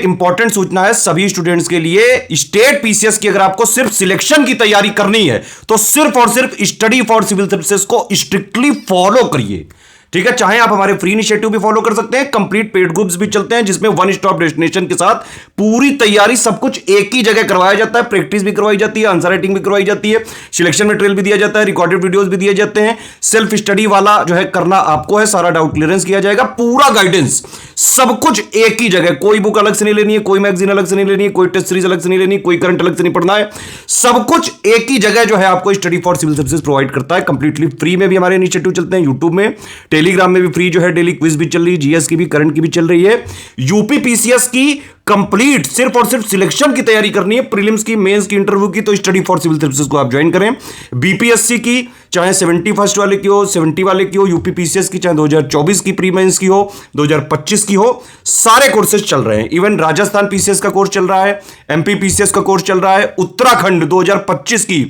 Important सूचना है सभी स्टूडेंट्स के लिए। स्टेट पीसीएस की अगर आपको सिर्फ सिलेक्शन की तैयारी करनी है तो सिर्फ और सिर्फ स्टडी फॉर सिविल सर्विसेज को स्ट्रिक्टली फॉलो करिए, ठीक है। चाहे आप हमारे फ्री इनिशिएटिव भी फॉलो कर सकते हैं, कंप्लीट पेड ग्रुप्स भी चलते हैं जिसमें वन स्टॉप डेस्टिनेशन के साथ पूरी तैयारी सब कुछ एक ही जगह करवाया जाता है। प्रैक्टिस भी करवाई जाती है, आंसर राइटिंग भी करवाई जाती है, सिलेक्शन मटेरियल भी दिया जाता है, रिकॉर्डेड वीडियोस भी दिए जाते हैं। सेल्फ स्टडी वाला जो है करना आपको है, सारा डाउट क्लियरेंस किया जाएगा, पूरा गाइडेंस सब कुछ एक ही जगह। कोई बुक अलग से नहीं लेनी है, कोई मैगजीन अलग से नहीं लेनी है, कोई टेस्ट सीरीज अलग से नहीं लेनी, कोई करंट अलग से नहीं पढ़ना है, सब कुछ एक ही जगह जो है आपको study for civil services provide करता है। कंप्लीटली फ्री में भी हमारे इनिशिएटिव चलते हैं, यूट्यूब में, टेलीग्राम में भी फ्री जो है डेली क्विज भी चल रही है, जीएस की भी, करंट की भी चल रही है। यूपी पीसीएस की कंप्लीट सिर्फ और सिर्फ सिलेक्शन की तैयारी करनी है, प्रीलिम्स की, मेंस की, इंटरव्यू की, तो स्टडी फॉर सिविल सर्विसेज को आप ज्वाइन करें। बीपीएससी की चाहे 71 वाले की हो, 70 वाले की हो, यूपी पीसीएस की चाहे 2024 की प्री मेंस की हो, 2025 की हो, सारे कोर्सेज चल रहे हैं। इवन राजस्थान पीसीएस का कोर्स चल रहा है, एमपी पीसीएस का कोर्स चल रहा है, उत्तराखंड 2025 की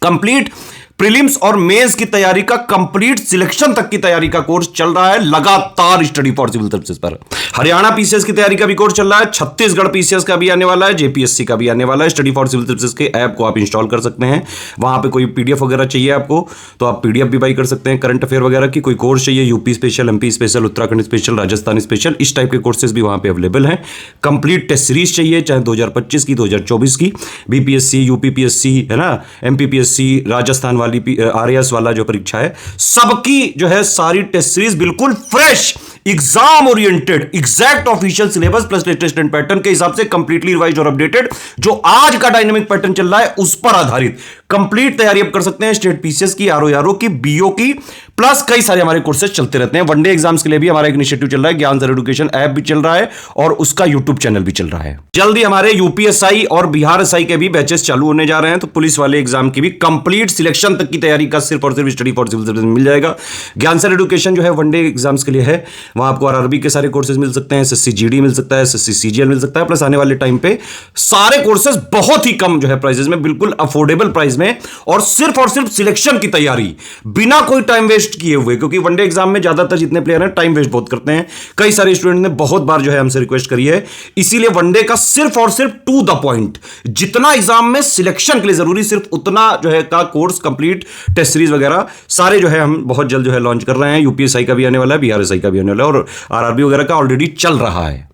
कंप्लीट प्रीलिम्स और मेंस की तैयारी का कंप्लीट सिलेक्शन तक की तैयारी का कोर्स चल रहा है लगातार स्टडी फॉर सिविल सर्विसेज पर। हरियाणा पीसीएस की तैयारी का भी कोर्स चल रहा है, छत्तीसगढ़ पीसीएस का भी आने वाला है, जेपीएससी का भी आने वाला है। स्टडी फॉर सिविल सर्विसेज के ऐप को आप इंस्टॉल कर सकते हैं, वहां पे कोई पीडीएफ वगैरह चाहिए आपको तो आप पीडीएफ भी बाई कर सकते हैं, करंट अफेयर वगैरह की। कोई कोर्स चाहिए, UP special, MP special, Uttarakhand special, Rajasthan special, इस टाइप के कोर्सेज भी वहां पे अवेलेबल हैं। कंप्लीट टेस्ट सीरीज चाहिए, चाहे 2025 की, 2024 की, बीपीएससी, यूपीपीएससी है ना, एमपीपीएससी, राजस्थान वाली आरएएस वाला जो परीक्षा है, सबकी जो है सारी टेस्ट सीरीज बिल्कुल fresh, exam oriented, exact official syllabus plus latest and pattern के हिसाब से कंप्लीटली रिवाइज्ड और अपडेटेड, जो आज का डायनेमिक पैटर्न चल रहा है उस पर आधारित कंप्लीट तैयारी आप कर सकते हैं। स्टेट पीसीएस की, आरओ की, बीओ की, प्लस कई सारे हमारे कोर्सेज चलते रहते हैं। वनडे एग्जाम्स के लिए भी हमारा एक इनिशिएटिव चल रहा है, ज्ञान सर एजुकेशन ऐप भी चल रहा है और उसका यूट्यूब चैनल भी चल रहा है। जल्दी हमारे यूपीएसआई और बिहार एसआई के भी बैचेस चालू होने जा रहे हैं, तो पुलिस वाले एग्जाम की भी कंप्लीट सिलेक्शन तक की तैयारी का सिर्फ और सिर्फ स्टडी फॉर सिविल सर्विसेज मिल जाएगा। ज्ञान सर एजुकेशन जो है वनडे एग्जाम्स के लिए है, वहां आपको आरआरबी के सारे कोर्सेज मिल सकते हैं, एसएससी जीडी मिल सकता है, एसएससी सीजीएल मिल सकता है, प्लस आने वाले टाइम पे सारे कोर्सेज बहुत ही कम जो है प्राइसेस में, बिल्कुल अफोर्डेबल प्राइस में, और सिर्फ सिलेक्शन की तैयारी बिना कोई टाइम वेस्ट किए हुए। क्योंकि वनडे एग्जाम में ज्यादातर जितने प्लेयर हैं टाइम वेस्ट बहुत करते हैं, कई सारे स्टूडेंट ने बहुत बार जो है हमसे रिक्वेस्ट करी है, इसीलिए वनडे का सिर्फ और सिर्फ टू द पॉइंट, जितना एग्जाम में सिलेक्शन के लिए जरूरी सिर्फ उतना जो है का कोर्स, कंप्लीट टेस्ट सीरीज वगैरह सारे जो है हम बहुत जल्द जो है लॉन्च कर रहे हैं। यूपीएसआई का भी आने वाला है, बीआरएसआई का भी आने वाला है, और आरआरबी वगैरह का ऑलरेडी चल रहा है।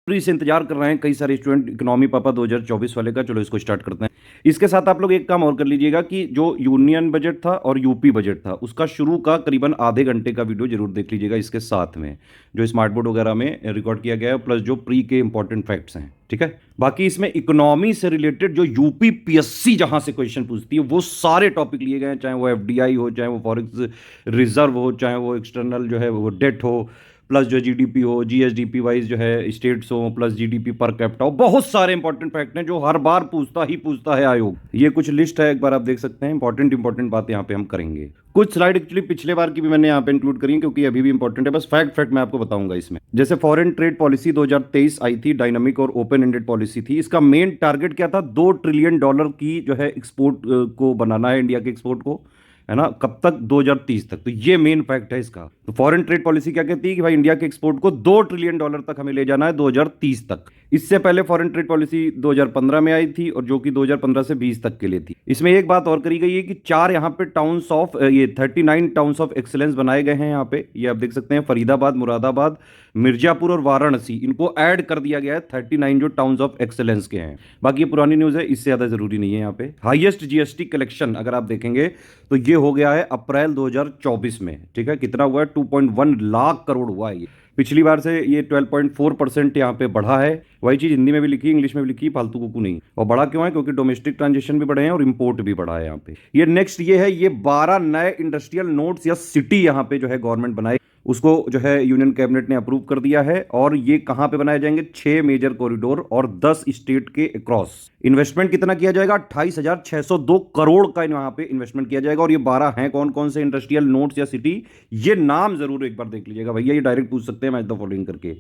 से इंतजार कर रहे हैं कई सारे स्टूडेंट इकोनॉमी पापा 2024 वाले का। चलो इसको स्टार्ट करते हैं। इसके साथ आप लोग एक काम और कर लीजिएगा कि जो यूनियन बजट था और यूपी बजट था उसका शुरू का करीबन आधे घंटे का वीडियो जरूर देख लीजिएगा, इसके साथ में जो स्मार्ट बोर्ड वगैरह में रिकॉर्ड किया गया है, प्लस जो प्री के इंपॉर्टेंट फैक्ट्स हैं, ठीक है। बाकी इसमें इकोनॉमी से रिलेटेड जो यूपी पीएससी जहां से क्वेश्चन पूछती है वो सारे टॉपिक लिए गए हैं, चाहे वो एफडीआई हो, चाहे वो फॉरेक्स रिजर्व हो, चाहे वो एक्सटर्नल जो है वो डेट हो, प्लस जो जीडीपी हो, जीएसडीपी वाइज जो है स्टेट्स हो, प्लस जीडीपी पर कैपिटा हो, बहुत सारे इंपॉर्टेंट फैक्ट हैं जो हर बार पूछता है आयोग। ये कुछ लिस्ट है, एक बार आप देख सकते हैं। इंपॉर्टेंट बात यहाँ पे हम करेंगे। कुछ स्लाइड एक्चुअली पिछले बार की भी मैंने यहाँ पे इंक्लूड करी है क्योंकि अभी भी इंपॉर्टेंट है, बस फैक्ट मैं आपको बताऊंगा इसमें। जैसे फॉरेन ट्रेड पॉलिसी 2023 आई थी, डायनामिक और ओपन एंडेड पॉलिसी थी। इसका मेन टारगेट क्या था? $2 ट्रिलियन की जो है एक्सपोर्ट को बनाना है, इंडिया के एक्सपोर्ट को, है ना, कब तक? 2030 तक। तो ये मेन फैक्ट है इसका। तो फॉरेन ट्रेड पॉलिसी क्या कहती है कि भाई इंडिया के एक्सपोर्ट को $2 ट्रिलियन तक हमें ले जाना है 2030 तक। इससे पहले फॉरेन ट्रेड पॉलिसी 2015 में आई थी और जो कि 2015 से 20 तक के लिए थी। इसमें एक बात और करी गई है कि 4 यहाँ पे टाउन्स ऑफ, ये 39 टाउन्स ऑफ एक्सीलेंस बनाए गए हैं यहाँ पे, ये आप देख सकते हैं। फरीदाबाद, मुरादाबाद, मिर्जापुर और वाराणसी, इनको ऐड कर दिया गया है 39 जो टाउन्स ऑफ एक्सीलेंस के हैं। बाकी ये पुरानी न्यूज़ है, इससे ज़्यादा जरूरी नहीं है। यहाँ पे हाईएस्ट जीएसटी कलेक्शन अगर आप देखेंगे तो ये हो गया है अप्रैल 2024 में, ठीक है। कितना हुआ है? 2.1 लाख करोड़ हुआ है ये। पिछली बार से ये 12.4% यहाँ पे बढ़ा है। वही चीज़ हिंदी में भी लिखी, इंग्लिश में भी लिखी, फालतू कुकू नहीं। और बढ़ा क्यों है? क्योंकि डोमेस्टिक ट्रांजेक्शन भी बढ़े हैं और इंपोर्ट भी बढ़ा है यहाँ पे। ये नेक्स्ट ये है, ये 12 नए इंडस्ट्रियल नोड्स या सिटी यहाँ पे जो है गवर्नमेंट बनाए, उसको जो है यूनियन कैबिनेट ने अप्रूव कर दिया है। और ये कहां पे बनाए जाएंगे? 6 मेजर कॉरिडोर और 10 स्टेट के अक्रॉस। इन्वेस्टमेंट कितना किया जाएगा? 28,602 करोड़ का वहां पे इन्वेस्टमेंट किया जाएगा। और ये 12 हैं कौन कौन से इंडस्ट्रियल नोड्स या सिटी, ये नाम जरूर एक बार देख लीजिएगा भैया, ये डायरेक्ट पूछ सकते हैं मैच द फॉलोइंग करके।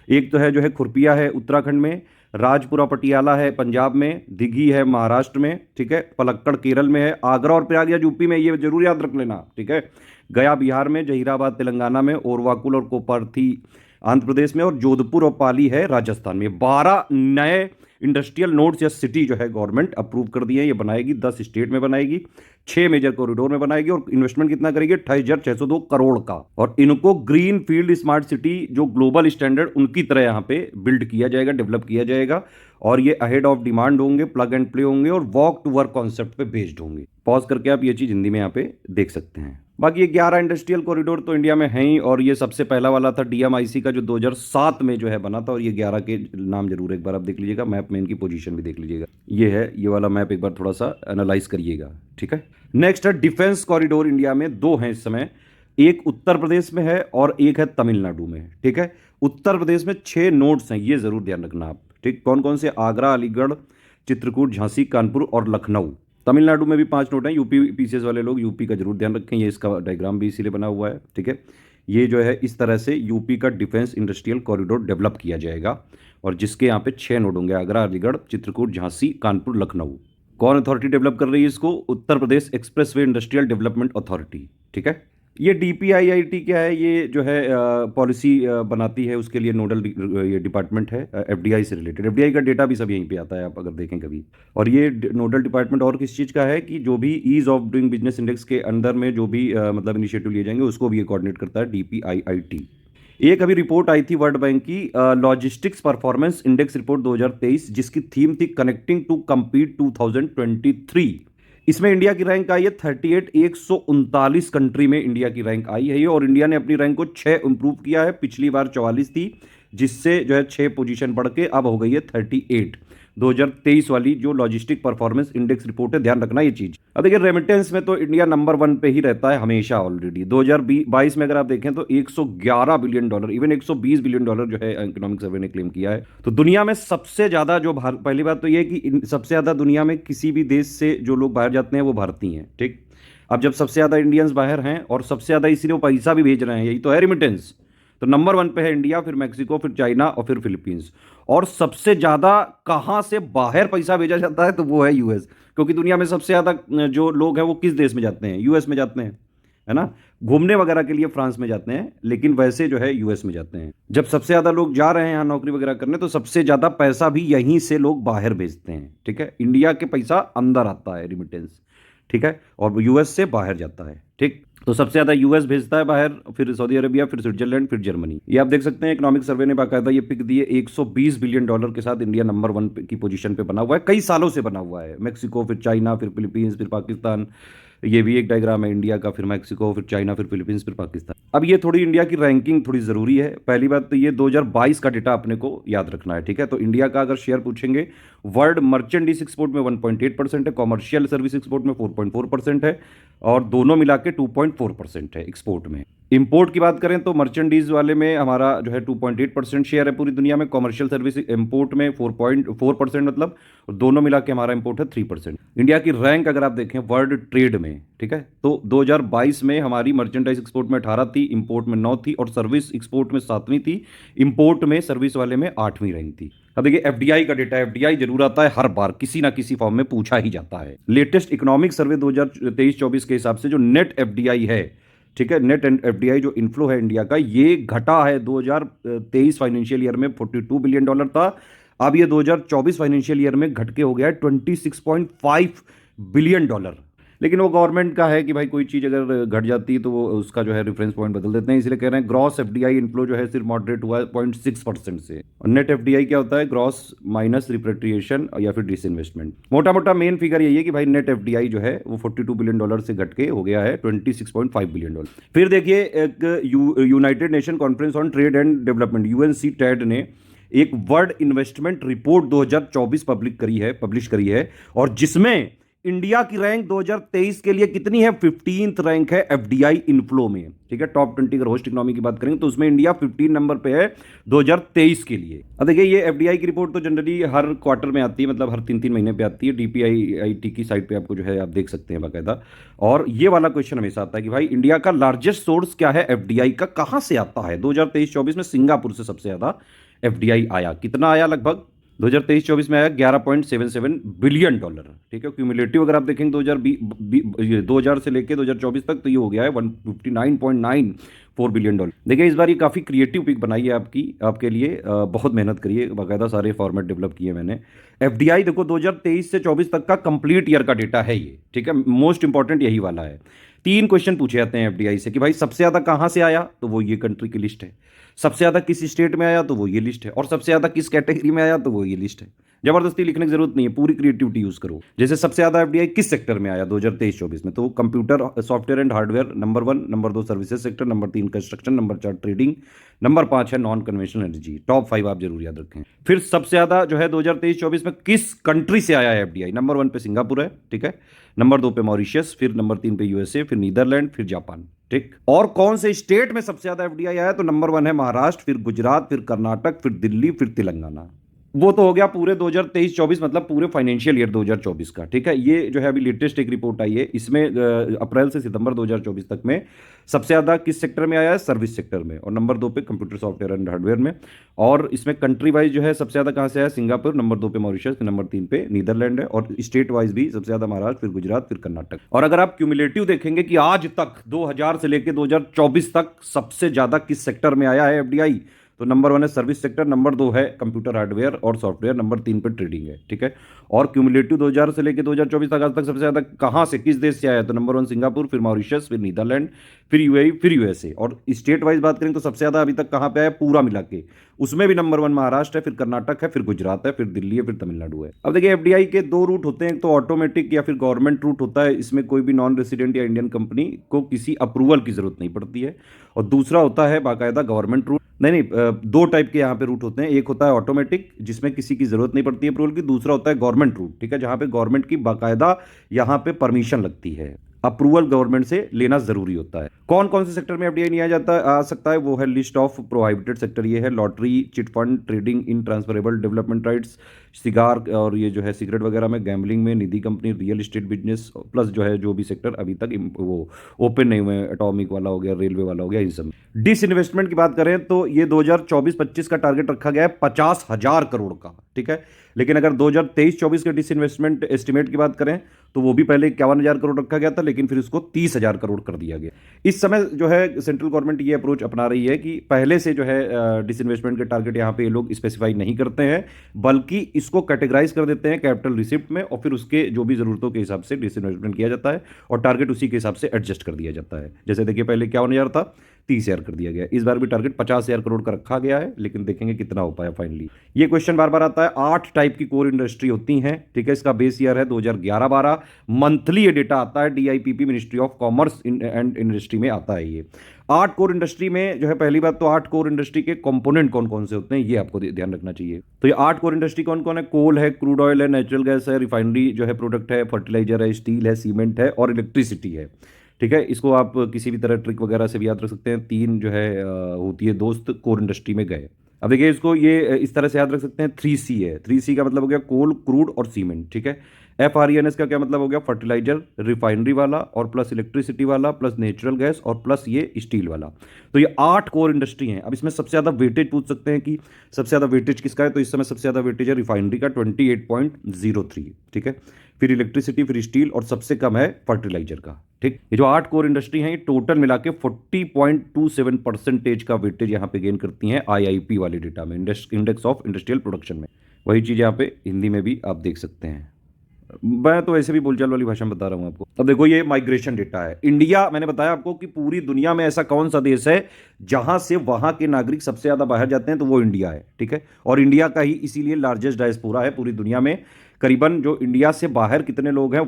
एक तो है जो है खुरपिया है उत्तराखंड में, राजपुरा पटियाला है पंजाब में, दिघी है महाराष्ट्र में, ठीक है, पलक्कड़ केरल में है, आगरा और प्रयागराज यूपी में, ये जरूर याद रख लेना, ठीक है। गया बिहार में, जहीराबाद तेलंगाना में, ओरवाकुल और कोपरथी आंध्र प्रदेश में, और जोधपुर और पाली है राजस्थान में। 12 नए इंडस्ट्रियल नोड्स या सिटी जो है गवर्नमेंट अप्रूव कर दिए हैं। ये बनाएगी 10 स्टेट में बनाएगी, 6 मेजर कॉरिडोर में बनाएगी, और इन्वेस्टमेंट कितना करेगी? 28,602 करोड़ का। और इनको ग्रीन फील्ड स्मार्ट सिटी जो ग्लोबल स्टैंडर्ड उनकी तरह यहाँ पे बिल्ड किया जाएगा, डेवलप किया जाएगा। और ये अहेड ऑफ डिमांड होंगे, प्लग एंड प्ले होंगे, और वॉक टू वर्क कॉन्सेप्ट पे बेस्ड होंगे। पॉज करके आप ये चीज हिंदी में यहाँ पे देख सकते हैं। बाकी ये 11 इंडस्ट्रियल कॉरिडोर तो इंडिया में है ही, और ये सबसे पहला वाला था डीएमआईसी का जो 2007 में जो है बना था। और ये 11 के नाम जरूर एक बार आप देख लीजिएगा, मैप में इनकी पोजीशन भी देख लीजिएगा। ये है ये वाला मैप, एक बार थोड़ा सा एनालाइज करिएगा, ठीक है। नेक्स्ट है डिफेंस कॉरिडोर। इंडिया में 2 हैं इस समय, एक उत्तर प्रदेश में है और एक है तमिलनाडु में, ठीक है। उत्तर प्रदेश में 6 नोड्स हैं, ये जरूर ध्यान रखना आप, ठीक। कौन कौन से? आगरा, अलीगढ़, चित्रकूट, झांसी, कानपुर और लखनऊ। तमिलनाडु में भी 5 नोट हैं। यूपी पीसीएस वाले लोग यूपी का जरूर ध्यान रखें, ये इसका डायग्राम भी इसीलिए बना हुआ है, ठीक है। ये जो है इस तरह से यूपी का डिफेंस इंडस्ट्रियल कॉरिडोर डेवलप किया जाएगा, और जिसके यहाँ पे 6 नोड होंगे, आगरा, अलीगढ़, चित्रकूट, झांसी, कानपुर, लखनऊ। कौन अथॉरिटी डेवलप कर रही है इसको? Uttar Pradesh expressway industrial development authority, ठीक है। ये डीपीआईआईटी क्या है? ये जो है पॉलिसी बनाती है, उसके लिए नोडल ये डिपार्टमेंट है एफडीआई से रिलेटेड। एफडीआई का डेटा भी सब यहीं पे आता है, आप अगर देखें कभी। और ये नोडल डिपार्टमेंट और किस चीज़ का है कि जो भी ease of doing business index के अंदर में जो भी मतलब इनिशिएटिव लिए जाएंगे उसको भी ये कोऑर्डिनेट करता है, डीपीआईआईटी। एक अभी रिपोर्ट आई थी वर्ल्ड बैंक की, लॉजिस्टिक्स परफॉर्मेंस इंडेक्स रिपोर्ट 2023, जिसकी थीम थी कनेक्टिंग टू कम्पीट 2023। इसमें इंडिया की रैंक आई है 38, 139 कंट्री में इंडिया की रैंक आई है ये। और इंडिया ने अपनी रैंक को 6 इंप्रूव किया है, पिछली बार 44 थी, जिससे जो है 6 पोजीशन बढ़ के अब हो गई है 38। 2023 वाली जो लॉजिस्टिक परफॉर्मेंस इंडेक्स रिपोर्ट है, ध्यान रखना ये चीज। अब देखिए रेमिटेंस में तो इंडिया नंबर 1 पे ही रहता है हमेशा ऑलरेडी। 2022 में अगर आप देखें तो 111 billion dollar, even 120 billion dollar जो है इकोनॉमिक सर्वे ने क्लेम किया है। तो दुनिया में सबसे ज्यादा जो पहली बात तो ये है कि सबसे ज्यादा दुनिया में किसी भी देश से जो लोग बाहर जाते हैं वो भारतीय हैं, ठीक। अब जब सबसे ज्यादा इंडियंस बाहर हैं और सबसे ज्यादा इसीलिए वो पैसा भी भेज रहे हैं, यही तो है रिमिटेंस। तो नंबर 1 पे है इंडिया, फिर मैक्सिको, फिर चाइना और फिर फिलीपींस। और सबसे ज्यादा कहां से बाहर पैसा भेजा जाता है तो वो है यूएस, क्योंकि दुनिया में सबसे ज्यादा जो लोग हैं वो किस देश में जाते हैं? यूएस में जाते हैं, है ना। घूमने वगैरह के लिए फ्रांस में जाते हैं, लेकिन वैसे जो है यूएस में जाते हैं। जब सबसे ज्यादा लोग जा रहे हैं यहाँ नौकरी वगैरह करने, तो सबसे ज्यादा पैसा भी यहीं से लोग बाहर भेजते हैं, ठीक है। इंडिया के पैसा अंदर आता है रिमिटेंस, ठीक है, और यूएस से बाहर जाता है, ठीक। तो सबसे ज्यादा यूएस भेजता है बाहर, फिर सऊदी अरबिया, फिर स्विट्जरलैंड, फिर जर्मनी। ये आप देख सकते हैं इकोनॉमिक सर्वे ने बाकायदा ये पिक दिए। 120 बिलियन डॉलर के साथ इंडिया नंबर 1 की पोजीशन पे बना हुआ है, कई सालों से बना हुआ है। मैक्सिको, फिर चाइना, फिर फिलीपींस, फिर पाकिस्तान। ये भी एक डायग्राम है इंडिया का, फिर मैक्सिको, फिर चाइना, फिर फिलीपींस, फिर पाकिस्तान। अब ये थोड़ी इंडिया की रैंकिंग थोड़ी जरूरी है। पहली बात तो ये 2022 का डेटा अपने को याद रखना है, ठीक है। तो इंडिया का अगर शेयर पूछेंगे, वर्ल्ड मर्चेंडाइज एक्सपोर्ट में 1.8% है, कॉमर्शियल सर्विस एक्सपोर्ट में 4.4% है, और दोनों मिला के 2.4% है एक्सपोर्ट में। इंपोर्ट की बात करें तो मर्चेंडीज वाले में हमारा जो है 2.8% शेयर है पूरी दुनिया में, कॉमर्शियल सर्विस इंपोर्ट में 4.4% मतलब, दोनों मिला के हमारा इंपोर्ट है 3%। इंडिया की रैंक अगर आप देखें वर्ल्ड ट्रेड में, ठीक है, तो 2022 में हमारी मर्चेंडाइज एक्सपोर्ट में 18 थी, इंपोर्ट में 9 थी, और सर्विस एक्सपोर्ट में 7वीं थी, इंपोर्ट में सर्विस वाले में 8वीं रैंक थी। अब देखिए एफडीआई का डेटा, एफडीआई जरूर आता है हर बार, किसी ना किसी फॉर्म में पूछा ही जाता है। लेटेस्ट इकोनॉमिक सर्वे 2023-24 के हिसाब से जो नेट एफडीआई है, ठीक है, नेट एफडीआई जो इनफ्लो है इंडिया का, ये घटा है। 2023 फाइनेंशियल ईयर में 42 बिलियन डॉलर था, अब ये 2024 फाइनेंशियल ईयर में घट के हो गया है 26.5 बिलियन डॉलर। लेकिन वो गवर्नमेंट का है कि भाई कोई चीज़ अगर घट जाती है तो वो उसका जो है रेफरेंस पॉइंट बदल देते हैं, इसलिए कह रहे हैं ग्रॉस एफडीआई इनफ्लो जो है सिर्फ मॉडरेट हुआ है 0.6% से। और नेट एफडीआई क्या होता है? ग्रॉस माइनस रिपेट्रिएशन या फिर डिसइन्वेस्टमेंट। मोटा मोटा मेन फिगर यही है कि भाई नेट एफडीआई जो है वो 42 बिलियन डॉलर से घट के हो गया है 26.5 बिलियन डॉलर। फिर देखिए एक United nation conference on trade and development UNCTAD ने एक वर्ल्ड इन्वेस्टमेंट रिपोर्ट 2024 पब्लिश करी है, और जिसमें इंडिया की रैंक 2023 के लिए कितनी है? 15th रैंक है एफडीआई इनफ्लो में, ठीक है। टॉप 20 अगर होस्ट इकोनॉमी की बात करेंगे तो उसमें इंडिया 15 नंबर पे है 2023 के लिए। अब देखिए ये एफडीआई की रिपोर्ट तो जनरली हर क्वार्टर में आती है, मतलब हर 3-3 महीने पे आती है। डीपीआईआईटी की साइट पे आपको जो है आप देख सकते हैं बाकायदा। और ये वाला क्वेश्चन हमेशा आता है कि भाई इंडिया का लार्जेस्ट सोर्स क्या है एफडीआई का, कहां से आता है? 2023-24 में सिंगापुर से सबसे ज्यादा एफडीआई आया। कितना आया? लगभग 2023-24 में आया 11.77 बिलियन डॉलर, ठीक है। क्यूमुलेटिव अगर आप देखेंगे 2000 से लेके 2024 तक तो ये हो गया है 159.9 $4 बिलियन। देखिए इस बार ये काफ़ी क्रिएटिव पिक बनाई है आपके लिए, बहुत मेहनत करिए, बाकायदा सारे फॉर्मेट डेवलप किए मैंने। एफडीआई देखो 2023 से 24 तक का कंप्लीट ईयर का डेटा है ये, ठीक है, मोस्ट इंपॉर्टेंट यही वाला है। 3 क्वेश्चन पूछे जाते हैं एफडीआई से कि भाई सबसे ज़्यादा कहाँ से आया, तो वो ये कंट्री की लिस्ट है। सबसे ज़्यादा किस स्टेट में आया, तो वो ये लिस्ट है। और सबसे ज़्यादा किस कैटेगरी में आया, तो वो ये लिस्ट है। जबरदस्ती लिखने की जरूरत नहीं है, पूरी क्रिएटिविटी यूज करो। जैसे सबसे ज्यादा एफडीआई किस सेक्टर में आया 2023-24 में, तो computer software and hardware number 1, number 2 services sector, number 3 construction, number 4 trading, number 5 है नॉन कन्वेंशनल एनर्जी। टॉप 5 आप जरूर याद रखें। फिर सबसे ज्यादा जो है 2023-24 में किस कंट्री से आया है एफडीआई, नंबर 1 पे सिंगापुर है, ठीक है, नंबर 2 पे मॉरिशियस, फिर नंबर 3 पे यूएसए, फिर नीदरलैंड, फिर जापान, ठीक। और कौन से स्टेट में सबसे ज्यादा एफडीआई आया, तो नंबर 1 है महाराष्ट्र, फिर गुजरात, फिर कर्नाटक, फिर दिल्ली, फिर तेलंगाना। वो तो हो गया पूरे 2023-24 मतलब पूरे फाइनेंशियल ईयर 2024 का, ठीक है। ये जो है अभी लेटेस्ट एक रिपोर्ट आई है, इसमें अप्रैल से सितंबर 2024 तक में सबसे ज़्यादा किस सेक्टर में आया है, सर्विस सेक्टर में, और नंबर 2 पे कंप्यूटर सॉफ्टवेयर एंड हार्डवेयर में। और इसमें कंट्री वाइज जो है सबसे ज़्यादा कहाँ से आया, सिंगापुर, नंबर 2 पे मॉरिशस, नंबर 3 पे नीदरलैंड है, और स्टेट वाइज भी सबसे ज़्यादा महाराष्ट्र, फिर गुजरात, फिर कर्नाटक। और अगर आप क्यूमुलेटिव देखेंगे कि आज तक 2000 से लेकर 2024 तक सबसे ज़्यादा किस सेक्टर में आया है एफडीआई, तो नंबर 1 है सर्विस सेक्टर, नंबर 2 है कंप्यूटर हार्डवेयर और सॉफ्टवेयर, नंबर 3 पे ट्रेडिंग है, ठीक है। और क्यूमुलेटिव 2000 से लेकर 2024 तक आज तक सबसे ज्यादा कहां से, किस देश से आया, तो नंबर 1 सिंगापुर, फिर मॉरिशस, फिर नीदरलैंड, फिर यूएई, फिर यूएसए। और स्टेट वाइज बात करें तो सबसे ज्यादा अभी तक कहां पे आया पूरा मिला के, उसमें भी नंबर 1 महाराष्ट्र है, फिर कर्नाटक है, फिर गुजरात है, फिर दिल्ली है, फिर तमिलनाडु है। अब देखिए एफडीआई के 2 रूट होते हैं, तो ऑटोमेटिक या फिर गवर्नमेंट रूट होता है, इसमें कोई भी नॉन रेसिडेंट या इंडियन कंपनी को किसी अप्रूवल की जरूरत नहीं पड़ती है। और दूसरा होता है बाकायदा गवर्नमेंट रूट। नहीं, 2 टाइप के यहाँ पे रूट होते हैं, एक होता है ऑटोमेटिक जिसमें किसी की जरूरत नहीं पड़ती है अप्रूवल की, दूसरा होता है गवर्नमेंट रूट, ठीक है, जहाँ पे गवर्नमेंट की बाकायदा यहाँ पे परमिशन लगती है, अप्रूवल गवर्नमेंट से लेना जरूरी होता है। कौन कौन से सेक्टर में एफडीआई नहीं आ सकता है, वो है लिस्ट ऑफ प्रोहिबिटेड सेक्टर, ये है lottery, chit fund, trading in transferable development rights, cigar और ये जो है सिगरेट वगैरह में, गैम्बलिंग में, Nidhi company, real estate business, plus जो है जो भी सेक्टर अभी तक वो ओपन नहीं हुए, एटॉमिक वाला हो गया, रेलवे वाला हो गया, इन सब। डिसइन्वेस्टमेंट की बात करें तो ये 2024-25 का टारगेट रखा गया है 50,000 करोड़ का, ठीक है। लेकिन अगर 2023-24 के डिसइन्वेस्टमेंट एस्टिमेट की बात करें तो वो भी पहले 51,000 करोड़ रखा गया था, लेकिन फिर उसको 30,000 करोड़ कर दिया गया। इस समय जो है सेंट्रल गवर्नमेंट ये अप्रोच अपना रही है कि पहले से जो है डिसइन्वेस्टमेंट के टारगेट यहाँ पे ये लोग स्पेसिफाई नहीं करते हैं, बल्कि इसको कैटेगराइज कर देते हैं कैपिटल रिसिप्ट में, और फिर उसके जो भी जरूरतों के हिसाब से डिसइन्वेस्टमेंट किया जाता है और टारगेट उसी के हिसाब से एडजस्ट कर दिया जाता है। जैसे देखिए पहले 51,000 था, 30,000 कर दिया गया। इस बार भी टारगेट 50,000 करोड़ का रखा गया है, लेकिन देखेंगे कितना हो पाया फाइनली। ये क्वेश्चन बार बार आता है। 8 टाइप की कोर इंडस्ट्री होती हैं, ठीक है। इसका बेस ईयर है 2011-12। मंथली ये डेटा आता है DIPP, ministry of commerce and industry में आता है ये। 8 कोर इंडस्ट्री में जो है, पहली बात तो 8 कोर इंडस्ट्री के कंपोनेंट कौन कौन से होते हैं ये आपको ध्यान रखना चाहिए। तो ये 8 कोर इंडस्ट्री कौन कौन है, कोल है, क्रूड ऑयल है, नेचुरल गैस है, रिफाइनरी जो है प्रोडक्ट है, फर्टिलाइजर है, स्टील है, सीमेंट है और इलेक्ट्रिसिटी है, ठीक है। इसको आप किसी भी तरह ट्रिक वगैरह से भी याद रख सकते हैं। 3 जो है होती है दोस्त कोर इंडस्ट्री में गए। अब देखिए इसको ये इस तरह से याद रख सकते हैं, 3C है। 3C का मतलब हो गया कोल, क्रूड और सीमेंट, ठीक है। FRENS का क्या मतलब हो गया, फर्टिलाइजर, रिफाइनरी वाला और प्लस इलेक्ट्रिसिटी वाला प्लस नेचुरल गैस और प्लस ये स्टील वाला। तो ये 8 कोर इंडस्ट्री हैं। अब इसमें सबसे ज़्यादा वेटेज पूछ सकते हैं कि सबसे ज़्यादा वेटेज किसका है, तो इस समय सबसे ज़्यादा वेटेज है रिफाइनरी का 28.03, ठीक है। फिर इलेक्ट्रिसिटी, फिर स्टील और सबसे कम है फर्टिलाइजर का, ठीक। ये जो 8 कोर इंडस्ट्री हैं ये टोटल मिला के 40.27% का वेटेज यहाँ पे गेन करती हैं IIP वाले डेटा में, इंडेक्स ऑफ इंडस्ट्रियल प्रोडक्शन में। वही चीज़ यहाँ पे हिंदी में भी आप देख सकते हैं। मैं तो ऐसे भी बोलचाल वाली भाषा में बता रहा हूं आपको। अब देखो ये माइग्रेशन डेटा है। इंडिया, मैंने बताया आपको कि पूरी दुनिया में ऐसा कौन सा देश है जहां से वहां के नागरिक सबसे ज्यादा बाहर जाते हैं, तो वो इंडिया है, ठीक है। और इंडिया का ही इसीलिए लार्जेस्ट डायस्पोरा है पूरी दुनिया में। करीबन जो इंडिया से बाहर कितने लोग हैं,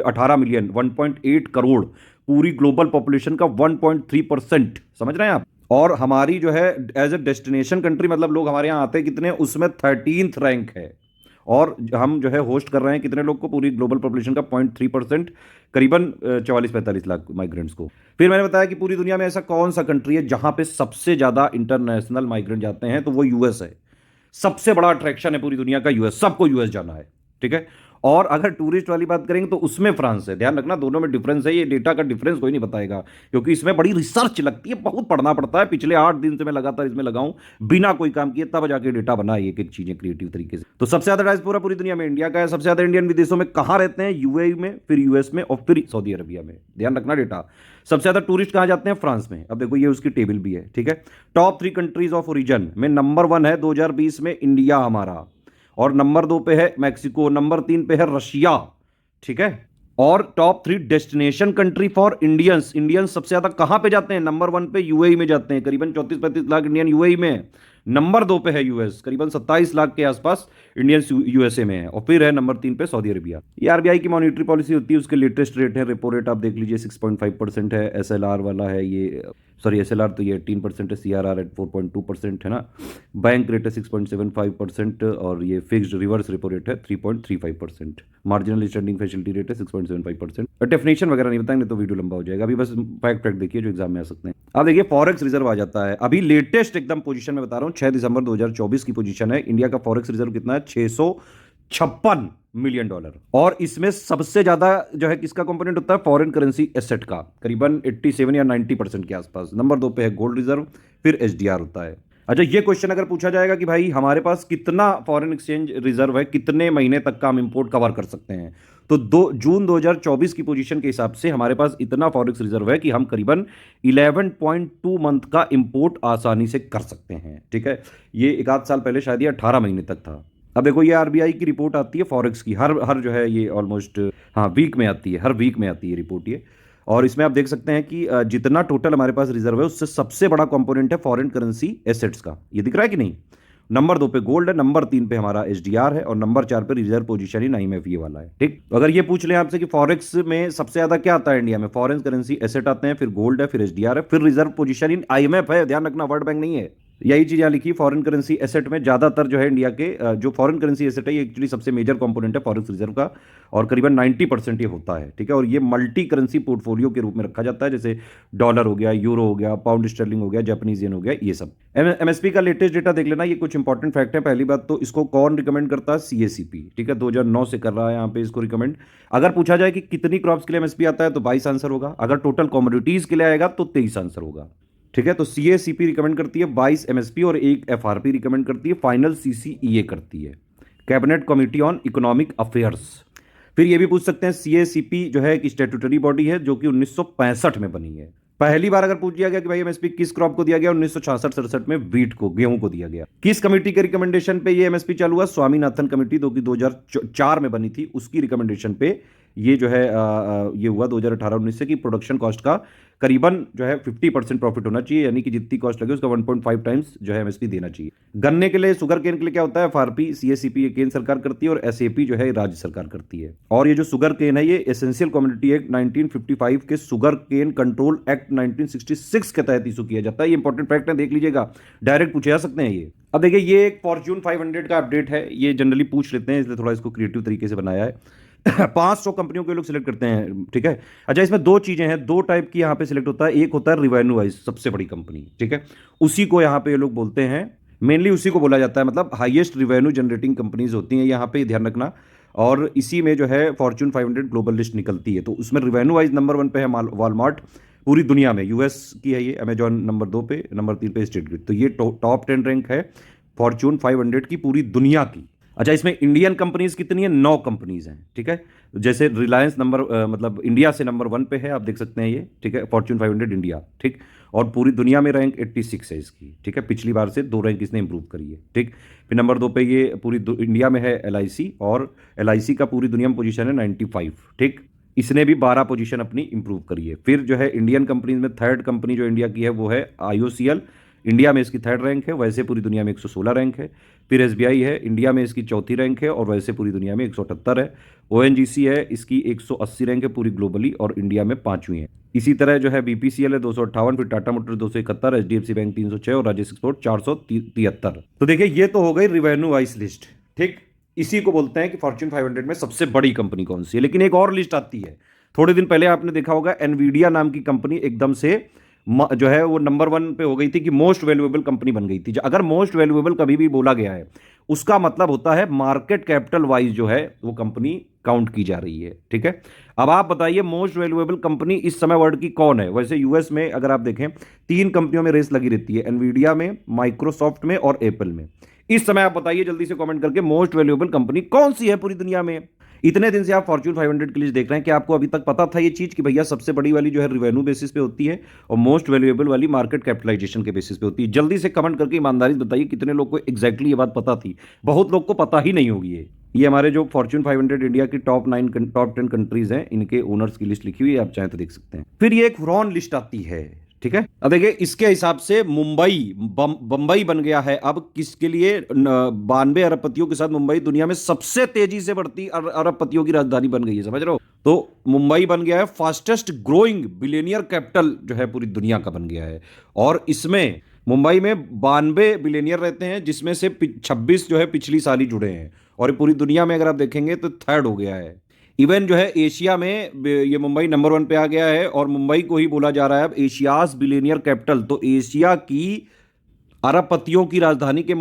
18 मिलियन, 1.8 करोड़, पूरी ग्लोबल पॉपुलेशन का 1.3%, समझ रहे हैं आप। और हमारी जो है एज ए डेस्टिनेशन कंट्री, मतलब लोग हमारे यहाँ आते हैं कितने, उसमें 13th रैंक है। और हम जो है होस्ट कर रहे हैं कितने लोग को, पूरी ग्लोबल पॉपुलेशन का 0.3%, करीबन 44-45 लाख माइग्रेंट्स को। फिर मैंने बताया कि पूरी दुनिया में ऐसा कौन सा कंट्री है जहां पे सबसे ज्यादा इंटरनेशनल माइग्रेंट जाते हैं, तो वो यूएस है। सबसे बड़ा अट्रैक्शन है पूरी दुनिया का यूएस, सबको यूएस जाना है, ठीक है। और अगर टूरिस्ट वाली बात करेंगे तो उसमें फ्रांस है। ध्यान रखना, दोनों में डिफरेंस है। ये डेटा का डिफरेंस कोई नहीं बताएगा, क्योंकि इसमें बड़ी रिसर्च लगती है, बहुत पढ़ना पड़ता है। पिछले 8 दिन से मैं लगातार इसमें लगाऊं, बिना कोई काम किए, तब जाके डेटा बना एक एक चीजें क्रिएटिव तरीके से। तो सबसे ज्यादा डायस्पोरा पूरी दुनिया में इंडिया का है। सबसे ज्यादा इंडियन विदेशों में कहां रहते हैं? यूएई में, फिर यूएस में, और फिर सऊदी अरबिया में। ध्यान रखना डेटा। सबसे ज्यादा टूरिस्ट कहां जाते हैं? फ्रांस में। अब देखो, ये उसकी टेबल भी है, ठीक है। टॉप 3 कंट्रीज ऑफ ओरिजिन में नंबर 1 है 2020 में इंडिया हमारा, और नंबर 2 पे है मैक्सिको, नंबर 3 पे है रशिया, ठीक है। और top 3 destination country for Indians, Indians सबसे ज्यादा कहां पे जाते हैं? नंबर 1 पे यूएई में जाते हैं, करीबन 34-35 लाख इंडियन यूएई में है। नंबर 2 पे है यूएस, करीबन 27 लाख के आसपास इंडियंस यूएसए में है। और फिर है नंबर 3 पे सऊदी अरबिया। ये आरबीआई की मॉनिटरी पॉलिसी होती है, उसके लेटेस्ट रेट है। रेपो रेट आप देख लीजिए 6.5% है। एसएलआर वाला है ये, सॉरी एसएलआर तो ये 18% है। सीआरआर एट 4.2% है ना। बैंक रेट है 6.75%, और ये फिक्स्ड रिवर्स रेपो रेट है 3.35%। मार्जिनल स्टैंडिंग फैसिलिटी रेट है 6.75%। और डेफिनेशन वगैरह नहीं बताएंगे तो वीडियो लंबा हो जाएगा। अभी बस फैक्ट देखिए जो एग्जाम में आ सकते हैं। अब देखिए फॉरेक्स रिजर्व आ जाता है, अभी लेटेस्ट एकदम पोजीशन में बता रहा हूं, 6 दिसंबर 2024 की पोजीशन है। इंडिया का फॉरेक्स रिजर्व कितना है? $656 मिलियन। और इसमें सबसे ज्यादा जो है किसका कंपोनेंट होता है? फॉरेन करेंसी एसेट का, करीबन 87 या 90% के आसपास। नंबर 2 पे है गोल्ड रिजर्व, फिर एसडीआर होता है। अच्छा, ये क्वेश्चन अगर पूछा जाएगा कि भाई हमारे पास कितना फॉरेन एक्सचेंज रिजर्व है, कितने महीने तक का हम इंपोर्ट कवर कर सकते हैं, तो जून 2024 की पोजीशन के हिसाब से हमारे पास इतना फॉरेक्स रिजर्व है कि हम करीबन 11.2 मंथ का इंपोर्ट आसानी से कर सकते हैं, ठीक है। ये एक आध साल पहले शायद ये 18 महीने तक था। अब देखो, ये आरबीआई की रिपोर्ट आती है फॉरेक्स की, हर जो है ये ऑलमोस्ट वीक में आती है, हर वीक में आती है रिपोर्ट ये। और इसमें आप देख सकते हैं कि जितना टोटल हमारे पास रिजर्व है उससे सबसे बड़ा कंपोनेंट है फॉरेन करेंसी एसेट्स का। ये दिख रहा है कि नहीं? नंबर 2 पे गोल्ड है, नंबर 3 पे हमारा एसडीआर है, और नंबर 4 पे रिजर्व पोजीशन इन आईएमएफ ये वाला है, ठीक। अगर ये पूछ लें आपसे कि फॉरेक्स में सबसे ज्यादा क्या आता है इंडिया में, फॉरेन करेंसी एसेट आते हैं, फिर गोल्ड है, फिर एसडीआर है, फिर रिजर्व पोजीशन इन आईएमएफ है। ध्यान रखना, वर्ल्ड बैंक नहीं है। यही चीज यहां लिखी, फॉरेन करेंसी एसेट में ज्यादातर जो है इंडिया के जो फॉरेन करेंसी एसेट है ये एक्चुअली सबसे मेजर कंपोनेंट है फॉरेक्स रिजर्व का, और करीबन 90% ये होता है, ठीक है। और ये मल्टी करेंसी पोर्टफोलियो के रूप में रखा जाता है, जैसे डॉलर हो गया, यूरो हो गया, पाउंड स्टर्लिंग हो गया, जापानीज येन हो गया, ये सब। एमएसपी का लेटेस्ट डेटा देख लेना, ये कुछ इंपॉर्टेंट फैक्ट है। पहली बात तो इसको कौन रिकमेंड करता है? सीएसीपी, ठीक है, 2009 से कर रहा है यहाँ पे इसको रिकमेंड। अगर पूछा जाए कि कितनी क्रॉप्स के लिए एमएसपी आता है तो 22 आंसर होगा। अगर टोटल कॉमोडिटीज के लिए आएगा तो 23 आंसर होगा, ठीक है। तो सीएसीपी रिकमेंड करती है 22 एमएसपी, और एक एफआरपी रिकमेंड करती है, फाइनल सीसीईए करती है, cabinet committee on economic affairs. फिर ये भी पूछ सकते हैं, सीएसीपी जो है एक स्टैट्यूटरी बॉडी है जो कि 1965 में बनी है। पहली बार अगर पूछ दिया गया कि भाई एमएसपी किस क्रॉप को दिया गया, 1966-67 में व्हीट को, गेहूं को दिया गया। किस कमेटी के रिकमेंडेशन पे ये एमएसपी चालू हुआ? स्वामीनाथन कमेटी, जो कि 2004 में बनी थी, उसकी रिकमेंडेशन पे ये जो है ये हुआ 2018-19 से कि प्रोडक्शन कॉस्ट का करीबन जो है 50% प्रॉफिट होना चाहिए, यानी कि जितनी कॉस्ट लगे उसका 1.5 टाइम्स जो है एमएसपी देना चाहिए। गन्ने के लिए, शुगर केन के लिए क्या होता है? एफआरपी, सीएसीपी केंद्र सरकार करती है, और एसएपी जो है राज्य सरकार करती है। और ये जो शुगर केन है ये एसेंशियल कमोडिटी एक्ट 1955 के शुगर केन कंट्रोल एक्ट 1966 के तहत इशू किया जाता है। ये इंपॉर्टेंट फैक्ट है, देख लीजिएगा, डायरेक्ट पूछे जा सकते हैं ये। अब देखिए, ये एक फॉर्च्यून 500 का अपडेट है, ये जनरली पूछ लेते हैं, इसलिए थोड़ा इसको क्रिएटिव तरीके से बनाया है। 500 कंपनियों के लोग सिलेक्ट करते हैं, ठीक है। अच्छा, इसमें दो चीजें हैं, दो टाइप की यहां पे सिलेक्ट होता है। एक होता है रिवेन्यू वाइज, सबसे बड़ी कंपनी, ठीक है, उसी को यहां पे ये लोग बोलते हैं, मेनली उसी को बोला जाता है, मतलब हाईएस्ट रिवेन्यू जनरेटिंग कंपनीज होती हैं यहां पे, ध्यान रखना। और इसी में जो है फॉर्च्यून 500 ग्लोबल लिस्ट निकलती है, तो उसमें रिवेन्यू वाइज नंबर 1 पे है वॉलमार्ट पूरी दुनिया में, यूएस की है ये, अमेजॉन नंबर 2 पे, नंबर 3 पे स्टेट ग्रिड। तो ये टॉप 10 रैंक है फॉर्च्यून 500 की पूरी दुनिया की। अच्छा, इसमें इंडियन कंपनीज कितनी है? 9 कंपनीज हैं, ठीक है। जैसे रिलायंस मतलब इंडिया से नंबर 1 पे है, आप देख सकते हैं ये, ठीक है, फॉर्च्यून 500 इंडिया, ठीक। और पूरी दुनिया में रैंक 86 है इसकी, ठीक है, पिछली बार से 2 रैंक इसने इंप्रूव करी है, ठीक। फिर नंबर 2 पे ये पूरी इंडिया में है एलआईसी, और एलआईसी का पूरी दुनिया में पोजीशन है 95, ठीक। इसने भी 12 पोजीशन अपनी इंप्रूव करी है। फिर जो है इंडियन कंपनीज में थर्ड कंपनी जो इंडिया की है वो है आईओसीएल, इंडिया में इसकी 3rd रैंक है, वैसे पूरी दुनिया में 116 रैंक है। फिर एसबीआई है, इंडिया में इसकी 4थी रैंक है, और वैसे पूरी दुनिया में 178 है। ओएनजीसी है, इसकी 180 रैंक है पूरी ग्लोबली, और इंडिया में 5वीं है। इसी तरह जो है बीपीसीएल है 258, फिर टाटा मोटर्स 271, एचडीएफसी बैंक 306, और राजेश एक्सपोर्ट 473। तो देखिए, ये तो हो गई रिवेन्यू वाइज लिस्ट, ठीक। इसी को बोलते हैं कि फॉर्च्यून 500 में सबसे बड़ी कंपनी कौन सी है। लेकिन एक और लिस्ट आती है, थोड़े दिन पहले आपने देखा होगा, एनवीडिया नाम की कंपनी एकदम से जो है वो नंबर 1 पे हो गई थी कि मोस्ट वैल्यूएबल कंपनी बन गई थी। अगर मोस्ट वैल्यूएबल कभी भी बोला गया है, उसका मतलब होता है मार्केट कैपिटल वाइज जो है वो कंपनी काउंट की जा रही है। ठीक है, अब आप बताइए मोस्ट वैल्यूएबल कंपनी इस समय वर्ल्ड की कौन है? वैसे यूएस में अगर आप देखें 3 कंपनियों में रेस लगी रहती है, एनवीडिया में, माइक्रोसॉफ्ट में और एप्पल में। इस समय आप बताइए जल्दी से कमेंट करके मोस्ट वैल्यूएबल कंपनी कौन सी है पूरी दुनिया में। इतने दिन से आप फॉर्च्यून 500 की लिस्ट देख रहे हैं कि आपको अभी तक पता था ये चीज कि भैया सबसे बड़ी वाली जो है रिवेन्यू बेसिस पे होती है और मोस्ट वैल्यूएबल वाली मार्केट कैपिटलाइजेशन के बेसिस पे होती है? जल्दी से कमेंट करके ईमानदारी से बताइए कितने लोग को एग्जैक्टली ये बात पता थी। बहुत लोग को पता ही नहीं होगी। ये हमारे जो फॉर्च्यून 500 इंडिया की टॉप 10 कंट्रीज हैं इनके ओनर्स की लिस्ट लिखी हुई है, आप चाहें तो देख सकते हैं। फिर ये एक हुरॉन लिस्ट आती है। ठीक है, अब देखिए इसके हिसाब से मुंबई बंबई बन गया है अब किसके लिए? 92 अरबपतियों के साथ मुंबई दुनिया में सबसे तेजी से बढ़ती अरबपतियों की राजधानी बन गई है, समझ रहे हो? तो मुंबई बन गया है फास्टेस्ट ग्रोइंग बिलियनियर कैपिटल जो है पूरी दुनिया का बन गया है। और इसमें मुंबई में 92 बिलियनियर रहते हैं जिसमें से 26 जो है पिछली साल ही जुड़े हैं। और पूरी दुनिया में अगर आप देखेंगे तो थर्ड हो गया है। इवन जो है एशिया में ये मुंबई नंबर 1 पे आ गया है और मुंबई को ही बोला जा रहा है अब एशियाज बिलियनियर कैपिटल। तो एशिया की अरबपतियों की राजधानी के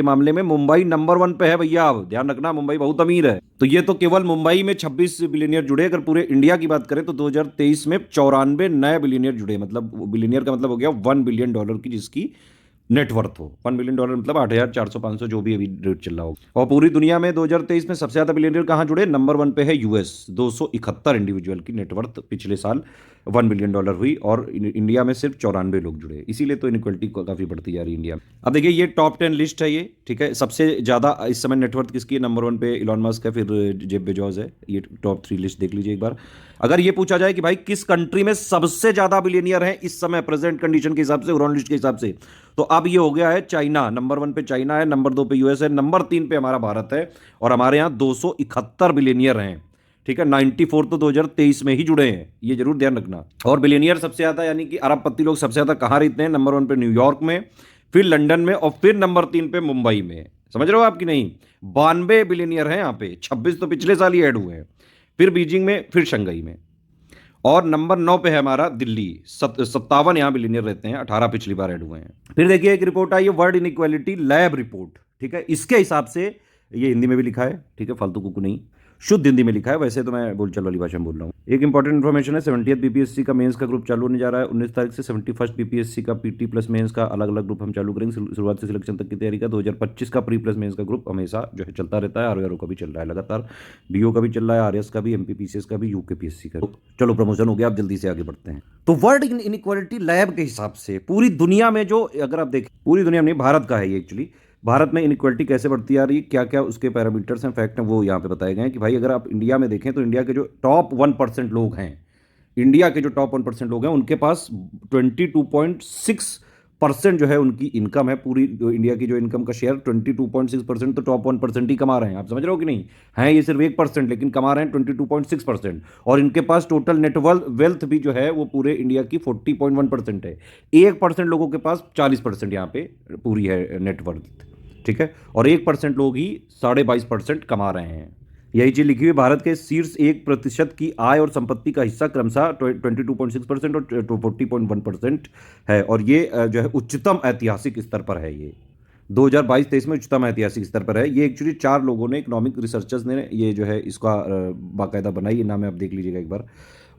मामले में मुंबई नंबर 1 पे है भैया। अब ध्यान रखना मुंबई बहुत अमीर है। तो ये तो केवल मुंबई में 26 बिलियनियर जुड़े। अगर पूरे इंडिया की बात करें तो 2023 में 94 नए बिलियनियर जुड़े। मतलब बिलियनियर का मतलब हो गया $1 बिलियन की जिसकी नेटवर्थ हो। $1 बिलियन मतलब 8,400-500 जो भी अभी रेट चल रहा हो। और पूरी दुनिया में 2023 में सबसे ज्यादा बिलियनियर कहां जुड़े? नंबर 1 पे है यूएस। 271 इंडिविजुअल की नेटवर्थ पिछले साल $1 बिलियन हुई और इंडिया में सिर्फ 94 लोग जुड़े। इसीलिए तो इनइक्वालिटी काफी बढ़ती जा रही है इंडिया में। अब देखिए ये टॉप 10 लिस्ट है ये। ठीक है, सबसे ज्यादा इस समय नेटवर्थ किसकी है? नंबर 1 पे इलॉन मस्क है, फिर जेफ बेजोस है। ये टॉप 3 लिस्ट देख लीजिए एक बार। अगर ये पूछा जाए कि भाई किस कंट्री में सबसे ज्यादा बिलियनियर है इस समय प्रेजेंट कंडीशन के हिसाब से, हुरॉन लिस्ट के हिसाब से, तो अब ये हो गया है चाइना। नंबर 1 पे चाइना है, नंबर 2 पे यूएस है, नंबर 3 पे हमारा भारत है। और हमारे यहां 271 बिलियनियर हैं। ठीक है, 94 तो 2023 में ही जुड़े हैं, ये जरूर ध्यान रखना। और बिलियनियर सबसे ज्यादा यानी कि अरबपति लोग सबसे ज्यादा कहां रहते हैं? नंबर 1 पे न्यूयॉर्क में, फिर लंदन में और फिर नंबर 3 पे मुंबई में। समझ रहे हो आपकी नहीं? 92 बिलियनियर हैं यहाँ पे, 26 तो पिछले साल ही ऐड हुए हैं। फिर बीजिंग में, फिर शंघाई में। और नंबर 9 पे है हमारा दिल्ली। 57 यहां बिलियनियर रहते हैं, 18 पिछली बार ऐड हुए हैं। फिर देखिए एक रिपोर्ट आई है वर्ल्ड इनइक्वालिटी लैब रिपोर्ट। ठीक है, इसके हिसाब से ये हिंदी में भी लिखा है। ठीक है, फालतू कुकू नहीं, शुद्ध हिंदी में लिखा है। वैसे तो मैं बोलचाल वाली भाषा में बोल रहा हूँ। एक इंपॉर्टेंट इन्फॉर्मेशन है, 70th बीपीएससी का मेंस का ग्रुप चालू होने जा रहा है 19 तारीख से। 71st बीपीएससी का पीटी प्लस मेंस का अलग अलग ग्रुप हम चालू करेंगे शुरुआत से सिलेक्शन तक की तैयारी का। 2025 का प्री प्लस मेंस का ग्रुप हमेशा जो है चलता रहता है। आरओ का भी चल रहा है लगातार, बीओ का भी चल रहा है, आरएस का भी, एमपीपीसीएस का भी, यूकेपीएससी का। चलो प्रमोशन हो गया, अब जल्दी से आगे बढ़ते हैं। तो वर्ल्ड इनइक्वालिटी लैब के हिसाब से पूरी दुनिया में जो, अगर आप देखें पूरी दुनिया में, भारत का है ये एक्चुअली, भारत में इनइक्वालिटी कैसे बढ़ती आ रही है, क्या क्या उसके पैरामीटर्स हैं, फैक्ट हैं, वो यहाँ पे बताए गए हैं। कि भाई अगर आप इंडिया में देखें तो इंडिया के जो टॉप 1% लोग हैं, इंडिया के जो टॉप 1% लोग हैं उनके पास 22.6% जो है उनकी इनकम है। पूरी इंडिया की जो इनकम का शेयर 22.6%, तो टॉप 1% ही कमा रहे हैं। आप समझ रहे हो कि नहीं? हैं ये सिर्फ 1% लेकिन कमा रहे हैं 22.6%। और इनके पास टोटल नेट वेल्थ भी जो है वो पूरे इंडिया की 40.1% है। 1% लोगों के पास 40% यहाँ पे पूरी है नेटवर्थ। ठीक है, और 1% लोग ही 22.5% कमा रहे हैं। यही चीज लिखी हुई भारत के शीर्ष 1% की आय और संपत्ति का हिस्सा क्रमशः 22.6% और 40.1% है। और ये जो है उच्चतम ऐतिहासिक स्तर पर है। ये 2022-23 में उच्चतम ऐतिहासिक स्तर पर है। ये एक्चुअली 4 लोगों ने, इकोनॉमिक रिसर्चर्स ने ये जो है इसका बाकायदा बनाई। ये नाम है, आप देख लीजिएगा एक बार।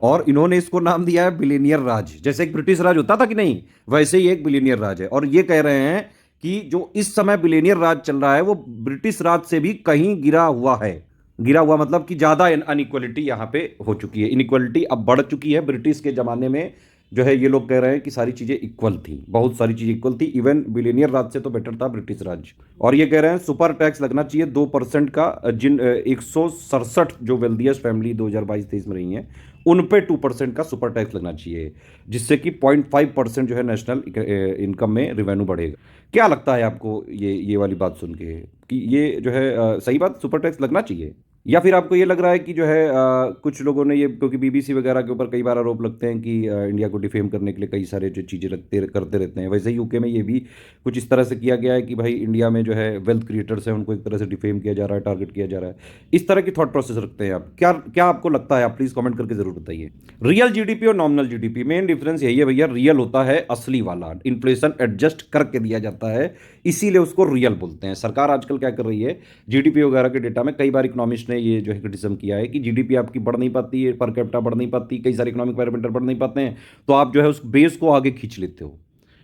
और इन्होंने इसको नाम दिया है बिलियनियर राज। जैसे एक ब्रिटिश राज होता था कि नहीं, वैसे ही एक बिलियनियर राज है। और ये कह रहे हैं कि जो इस समय बिलियनियर राज चल रहा है वो ब्रिटिश राज से भी कहीं गिरा हुआ है। गिरा हुआ मतलब कि ज्यादा अनइक्वलिटी यहां पे हो चुकी है। इनइक्वलिटी अब बढ़ चुकी है। ब्रिटिश के जमाने में जो है ये लोग कह रहे हैं कि सारी चीजें इक्वल थी, बहुत सारी चीजें इक्वल थी। इवन बिलियनियर राज से तो बेटर था ब्रिटिश राज। और ये कह रहे हैं सुपर टैक्स लगना चाहिए 2% का। जिन 167 जो वेल्दियस्ट फैमिली 2022-23 में रही हैं उन पे 2% का सुपर टैक्स लगना चाहिए, जिससे कि 0.5% जो है नेशनल इनकम में रेवेन्यू बढ़ेगा। क्या लगता है आपको ये वाली बात सुन के कि ये जो है सही बात, सुपर टैक्स लगना चाहिए? या फिर आपको ये लग रहा है कि जो है कुछ लोगों ने ये, क्योंकि बीबीसी वगैरह के ऊपर कई बार आरोप लगते हैं कि इंडिया को डिफेम करने के लिए कई सारे जो चीज़ें करते रहते हैं, वैसे यूके में ये भी कुछ इस तरह से किया गया है कि भाई इंडिया में जो है वेल्थ क्रिएटर्स हैं उनको एक तरह से डिफेम किया जा रहा है, टारगेट किया जा रहा है। इस तरह की थॉट प्रोसेस रखते हैं आप, क्या क्या आपको लगता है? आप प्लीज़ कमेंट करके जरूर बताइए। रियल जीडीपी और नॉमिनल जीडीपी, मेन डिफरेंस यही है भैया, रियल होता है असली वाला, इन्फ्लेशन एडजस्ट करके दिया जाता है, इसीलिए उसको रियल बोलते हैं। सरकार आजकल क्या कर रही है, जीडीपी वगैरह के डेटा में कई बार इकोनॉमिस्ट ने ये जो है क्रिटिसिज्म किया है कि जीडीपी आपकी बढ़ नहीं पाती है, पर कैपिटा बढ़ नहीं पाती, कई सारे इकोनॉमिक पैरामीटर बढ़ नहीं पाते हैं, तो आप जो है उस बेस को आगे खींच लेते हो।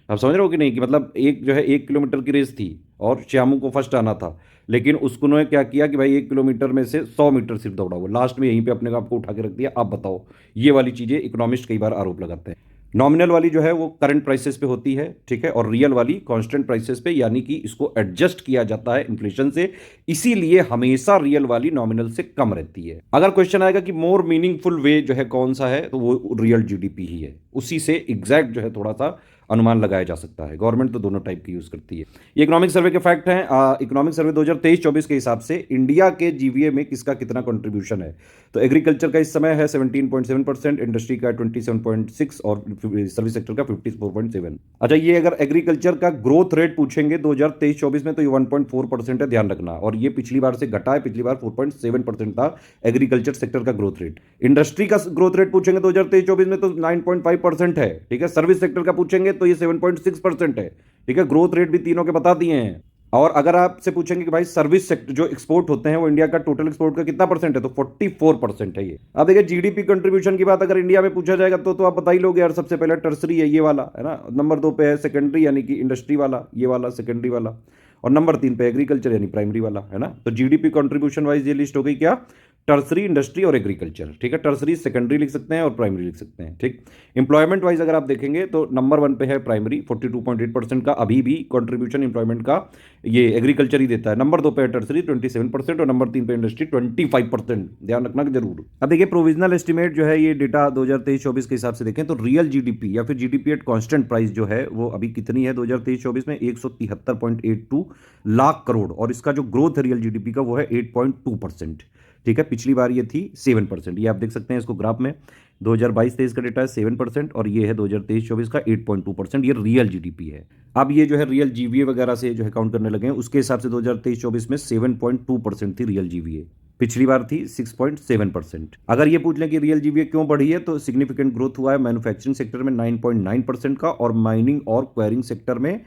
आप समझ रहे हो कि नहीं, कि मतलब एक जो है 1 किलोमीटर की रेस थी और श्यामू को फर्स्ट आना था, लेकिन उसको ने क्या किया कि भाई 1 किलोमीटर में से 100 मीटर सिर्फ दौड़ा हुआ, लास्ट में यहीं पे अपने आपको उठा के रख दिया। आप बताओ, ये वाली चीजें इकोनॉमिस्ट कई बार आरोप लगाते हैं। नॉमिनल वाली जो है वो करंट प्राइसेस पे होती है, ठीक है, और रियल वाली कांस्टेंट प्राइसेस पे, यानी कि इसको एडजस्ट किया जाता है इन्फ्लेशन से, इसीलिए हमेशा रियल वाली नॉमिनल से कम रहती है। अगर क्वेश्चन आएगा कि मोर मीनिंगफुल वे जो है कौन सा है, तो वो रियल जीडीपी ही है, उसी से एग्जैक्ट जो है थोड़ा सा अनुमान लगाया जा सकता है। गवर्नमेंट तो दोनों टाइप की यूज करती है। ये इकोनॉमिक सर्वे के फैक्ट हैं। इकोनॉमिक सर्वे 2023-24 के हिसाब से इंडिया के जीवीए में किसका कितना कंट्रीब्यूशन है, तो एग्रीकल्चर का इस समय है 17.7%, इंडस्ट्री का 27.6 और सर्विस सेक्टर का 54.7। अच्छा, ये अगर एग्रीकल्चर का ग्रोथ रेट पूछेंगे 2023-24 में, तो ये 1.4% है, ध्यान रखना, और ये पिछली बार से घटा है, पिछली बार 4.7% था एग्रीकल्चर सेक्टर का ग्रोथ रेट। इंडस्ट्री का ग्रोथ रेट पूछेंगे 2023-24 में तो 9.5% है, ठीक है। सर्विस सेक्टर का पूछेंगे तो ये 7.6% है, ठीक है। ग्रोथ रेट भी तीनों के बता दिए हैं। और अगर आपसे पूछेंगे कि भाई सर्विस सेक्टर जो एक्सपोर्ट होते हैं वो इंडिया का टोटल एक्सपोर्ट का कितना परसेंट है, तो 44% है ये। अब देखिए जीडीपी कंट्रीब्यूशन की बात अगर इंडिया में पूछा जाएगा तो आप बता ही लोगे यार, सबसे पहले टर्सरी है ये वाला, है ना, नंबर 2 पे है सेकेंडरी यानी कि इंडस्ट्री वाला, ये वाला सेकेंडरी वाला, और नंबर 3 पे एग्रीकल्चर यानी प्राइमरी वाला, है ना। तो जीडीपी कंट्रीब्यूशन वाइज ये लिस्ट हो गई क्या, टर्सरी, इंडस्ट्री और एग्रीकल्चर, ठीक है। टर्सरी सेकेंडरी लिख सकते हैं और प्राइमरी लिख सकते हैं, ठीक। एम्प्लॉयमेंट वाइज अगर आप देखेंगे तो नंबर 1 पे है प्राइमरी 42.8% का अभी भी कंट्रीब्यूशन एम्प्लॉयमेंट का ये एग्रीकल्चर ही देता है। नंबर 2 पे है टर्सरी 27% और नंबर 3 पे इंडस्ट्री 25%, ध्यान रखना जरूर। अब देखिए प्रोविजनल एस्टिमेट जो है ये डेटा 2023-24 के हिसाब से देखें तो रियल जीडीपी या फिर जीडीपी एट कांस्टेंट प्राइस जो है वो अभी कितनी है 2023-24 में, 173.82 लाख करोड़, और इसका जो ग्रोथ है रियल जीडीपी का वो है 8.2%, ठीक है। पिछली बार ये थी 7%, ये आप देख सकते हैं इसको ग्राफ में, 2022-23 का डेटा है 7% और ये है 2023-24 का 8.2%, ये रियल जीडीपी है। अब ये जो है रियल जीवीए वगैरह से जो है काउंट करने लगे हैं, उसके हिसाब से 2023-24 में 7.2% थी रियल जीवीए, पिछली बार थी 6.7%। अगर ये पूछ लें कि रियल जीवीए क्यों बढ़ी है, तो सिग्निफिकेंट ग्रोथ हुआ है मैन्युफैक्चरिंग सेक्टर में 9.9% का, और माइनिंग और क्वेरिंग सेक्टर में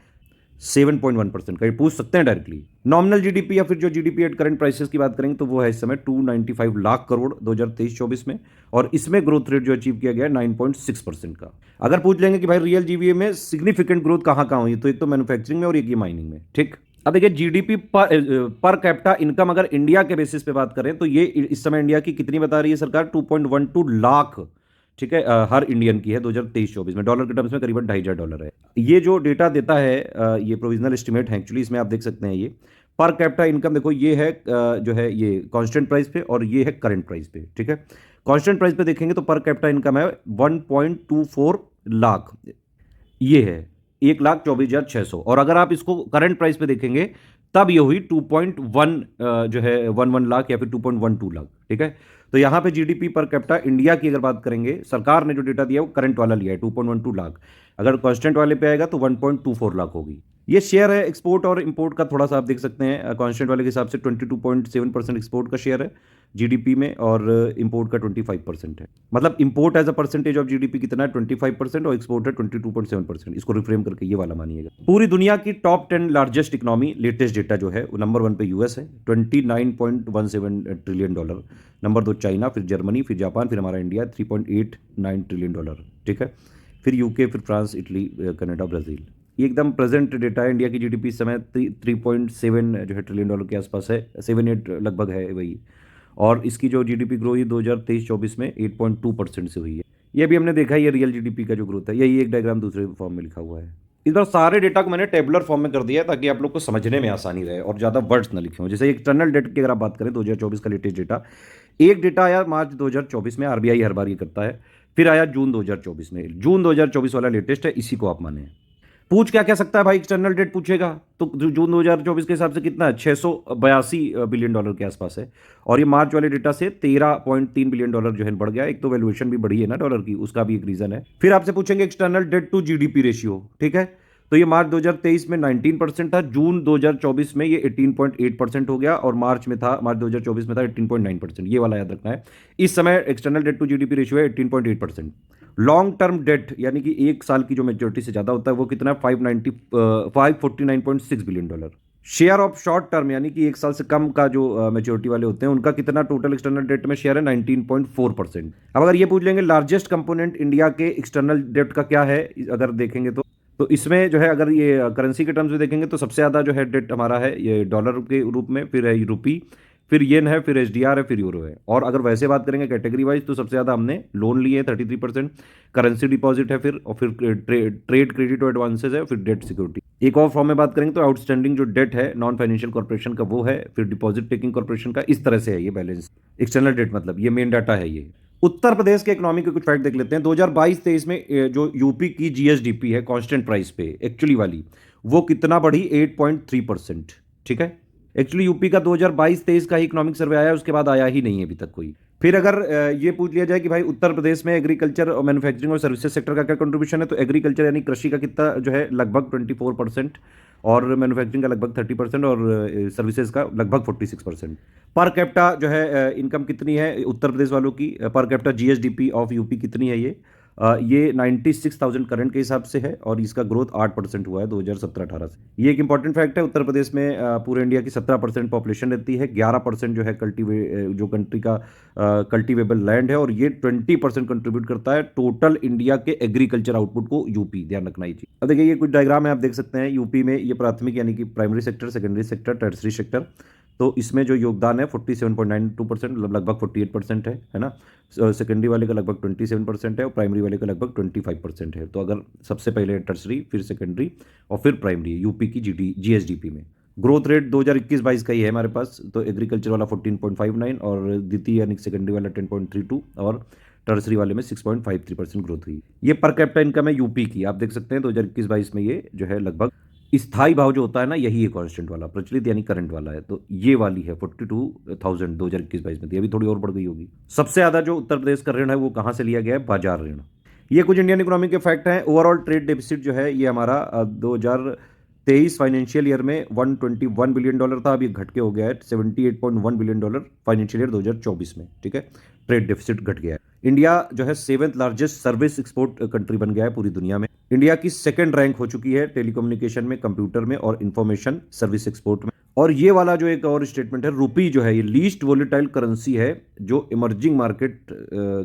7.1% का, ये पूछ सकते हैं डायरेक्टली। नॉमिनल जीडीपी या फिर जो जीडीपी एट करंट प्राइसेस की बात करेंगे तो वो है इस समय 295 लाख करोड़ 2023-24 में, और इसमें ग्रोथ रेट जो अचीव किया गया है 9.6% का। अगर पूछ लेंगे कि भाई रियल जीवीए में सिग्निफिकेंट ग्रोथ कहाँ कहाँ हुई, तो एक तो मैन्युफैक्चरिंग में और एक ये माइनिंग में, ठीक। अब देखिए जीडीपी पर कैपिटा इनकम अगर इंडिया के बेसिस पे बात करें तो ये इस समय इंडिया की कितनी बता रही है सरकार, 2.12 लाख, ठीक है, हर इंडियन की है 2023-24 में। डॉलर के टर्म्स में करीबन $2,500 है। ये जो डेटा देता है ये प्रोविजनल एस्टिमेट है एक्चुअली, इसमें आप देख सकते हैं ये पर कैपिटा इनकम, देखो ये है जो है ये कांस्टेंट प्राइस पे और ये है करंट प्राइस पे, ठीक है। कांस्टेंट प्राइस पे देखेंगे तो पर कैपिटा इनकम है 1.24 लाख, ये है 1,24,600, और अगर आप इसको करंट प्राइस पे देखेंगे तब ये हुई 2.1 जो है 11 लाख या फिर 2.12 लाख, ठीक है। तो यहां पे जीडीपी पर कैपिटा इंडिया की अगर बात करेंगे, सरकार ने जो डेटा दिया है वो करंट वाला लिया है 2.12 लाख, अगर कांस्टेंट वाले पे आएगा तो 1.24 लाख होगी। ये शेयर है एक्सपोर्ट और इंपोर्ट का, थोड़ा सा आप देख सकते हैं कांस्टेंट वाले के हिसाब से 22.7% एक्सपोर्ट का शेयर है जीडीपी में, और इंपोर्ट का 25% है। मतलब import as a percentage of GDP कितना है 25% और एक्सपोर्ट है 22.7%। इसको रिफ्रेम करके ये वाला मानिएगा। पूरी दुनिया की top 10 largest economy, latest data जो है वो नंबर 1 पे यूएस है, $29.17 ट्रिलियन, नंबर 2 चाइना, फिर जर्मनी, फिर जापान, फिर हमारा इंडिया $3.89 ट्रिलियन, ठीक है। फिर यूके, फिर फ्रांस, इटली, कनाडा, ब्राजील। ये एकदम प्रेजेंट डेटा है। इंडिया की जीडीपी इस समय 3.7 जो है ट्रिलियन डॉलर के आसपास है, 7-8 लगभग है वही, और इसकी जो जीडीपी ग्रोथ हुई 2023-24 में 8.2% से हुई है। ये भी हमने देखा है, ये रियल जीडीपी का जो ग्रोथ है, यही एक डायग्राम दूसरे फॉर्म में लिखा हुआ है। इस बार सारे डेटा को मैंने टेबुलर फॉर्म में कर दिया है ताकि आप लोग को समझने में आसानी रहे और ज़्यादा वर्ड्स ना लिखे हों। जैसे एक्सटर्नल डेट की अगर आप बात करें 2024 का लेटेस्ट डेटा, एक डेटा आया मार्च 2024 में, आरबीआई हर बार ये करता है, फिर आया जून 2024 में, जून 2024 वाला लेटेस्ट है, इसी को आप माने। पूछ क्या क्या सकता है भाई, एक्सटर्नल डेट पूछेगा तो जून 2024 के हिसाब से कितना है, $682 बिलियन के आसपास है। और ये मार्च वाले डेटा से $13.3 बिलियन जो है बढ़ गया। एक तो वैल्यूएशन भी बढ़ी है ना डॉलर की, उसका भी एक रीजन है। फिर आपसे पूछेंगे external debt to GDP ratio, ठीक है। तो ये मार्च 2023 में 19% था, जून 2024 में ये 18.8% हो गया, और मार्च 2024 में था 18.9%। ये वाला याद रखना है। इस समय external debt to GDP ratio है 18.8%। लॉन्ग टर्म डेट यानी कि एक साल की जो मेच्योरिटी से ज्यादा होता है वो कितना है, 549.6 billion dollar. Share of short term यानी कि एक साल से कम का जो मेच्योरिटी वाले होते हैं उनका कितना टोटल एक्सटर्नल डेट में शेयर है, 19.4%। अब अगर ये पूछ लेंगे लार्जेस्ट कंपोनेंट इंडिया के एक्सटर्नल डेट का क्या है, अगर देखेंगे तो इसमें जो है अगर ये करेंसी के टर्म्स में देखेंगे तो सबसे ज़्यादा जो है डेट हमारा है ये डॉलर के रूप में, फिर है रुपी, फिर येन है, फिर एचडीआर है, फिर यूरो है। और अगर वैसे बात करेंगे कैटेगरी वाइज तो सबसे ज़्यादा हमने लोन लिए हैं 33%, करेंसी डिपॉजिट है, फिर और फिर ट्रेड क्रेडिट और एडवांसेज है, फिर डेट सिक्योरिटी। एक और फॉर्म में बात करेंगे तो आउटस्टैंडिंग जो डेट है नॉन फाइनेंशियल कॉर्पोरेशन का वो है, फिर डिपॉजिट टेकिंग कॉर्पोरेशन का। इस तरह से है ये बैलेंस एक्सटर्नल डेट, मतलब ये मेन डाटा है ये। उत्तर प्रदेश के इकोनॉमी के कुछ फैक्ट देख लेते हैं। 2022-23 में जो यूपी की जीएसडीपी है कांस्टेंट प्राइस पे एक्चुअली वाली, वो कितना बढ़ी, 8.3%, ठीक है। एक्चुअली यूपी का 2022-23 का ही इकोनॉमिक सर्वे आया है, उसके बाद आया ही नहीं है अभी तक कोई। फिर अगर ये पूछ लिया जाए कि भाई उत्तर प्रदेश में एग्रीकल्चर और मैन्युफैक्चरिंग और सर्विसेज सेक्टर का क्या कंट्रीब्यूशन है, तो एग्रीकल्चर यानी कृषि का कितना जो है लगभग 24%, और मैन्युफैक्चरिंग का लगभग 30%, और सर्विसेज का लगभग 46%। पर कैपिटा जो है इनकम कितनी है उत्तर प्रदेश वालों की, per capita GSDP of UP कितनी है ये 96,000 करंट के हिसाब से है, और इसका ग्रोथ 8% हुआ है 2017-18 से। ये एक इंपॉर्टेंट फैक्ट है। उत्तर प्रदेश में पूरे इंडिया की 17% पॉपुलेशन रहती है, 11% जो है जो कंट्री का कल्टीवेबल लैंड है, और ये 20% कंट्रीब्यूट करता है टोटल इंडिया के एग्रीकल्चर आउटपुट को यूपी, ध्यान रखना ये चीज। अब देखिए ये कुछ डायग्राम है, आप देख सकते हैं यूपी में ये प्राथमिक यानी कि primary sector, secondary sector, tertiary sector. तो इसमें जो योगदान है 47.92%, लगभग 48% है ना। सेकेंडरी वाले का लगभग 27% है, और प्राइमरी वाले का लगभग 25% है। तो अगर सबसे पहले टर्सरी, फिर सेकेंडरी और फिर प्राइमरी यूपी की जीएसडीपी में ग्रोथ रेट 2021-22 का ही है हमारे पास। तो एग्रीकल्चर वाला 14.59, और द्वितीय यानी सेकेंडरी वाला 10.32, और टर्सरी वाले में 6.53% ग्रोथ हुई। ये पर कैपिटा इनकम है यूपी की, आप देख सकते हैं 2021-22 में ये जो है लगभग स्थायी भाव जो होता है ना, यही है कांस्टेंट वाला, प्रचलित यानी करंट वाला है। तो ये वाली है 42,000 2021-22 में थी, अभी थोड़ी और बढ़ गई होगी। सबसे ज्यादा जो उत्तर प्रदेश का ऋण है वो कहां से लिया गया है, बाजार ऋण। ये कुछ इंडियन इकोनॉमी के फैक्ट हैं। ओवरऑल ट्रेड डेफिसिट जो है ये हमारा 2023 फाइनेंशियल ईयर में $121 बिलियन था, अभी घट के हो गया है $78.1 बिलियन फाइनेंशियल ईयर 2024 में, ठीक है। ट्रेड डेफिसिट घट गया है। इंडिया जो है 7th largest service export country बन गया है पूरी दुनिया में। इंडिया की सेकंड रैंक हो चुकी है टेलीकम्युनिकेशन में, कंप्यूटर में और इंफॉर्मेशन सर्विस एक्सपोर्ट में। और ये वाला जो एक और स्टेटमेंट है, रुपी जो है ये लीस्ट वोलेटाइल करेंसी है जो इमर्जिंग मार्केट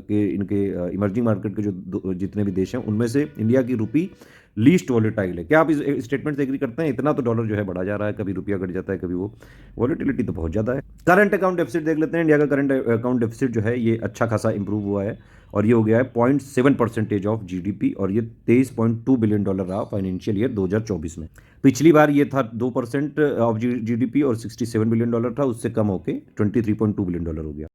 के जो जितने भी देश हैं उनमें से इंडिया की रुपी लीस्ट वॉलेटाइल है। क्या आप इस स्टेटमेंट से एग्री करते हैं? इतना तो डॉलर जो है बढ़ा जा रहा है, कभी रुपया घट जाता है, कभी वो वॉलेटिलिटी तो बहुत ज़्यादा है। करंट अकाउंट डेफिसिट देख लेते हैं। इंडिया का करंट अकाउंट डेफिसिट जो है ये अच्छा खासा इंप्रूव हुआ है, और ये हो गया है 0.7% ऑफ जीडीपी, और ये $23.2 बिलियन रहा फाइनेंशियल ईयर 2024 में। पिछली बार ये था 2% ऑफ जीडीपी और $67 बिलियन था, उससे कम होके $23.2 बिलियन हो गया।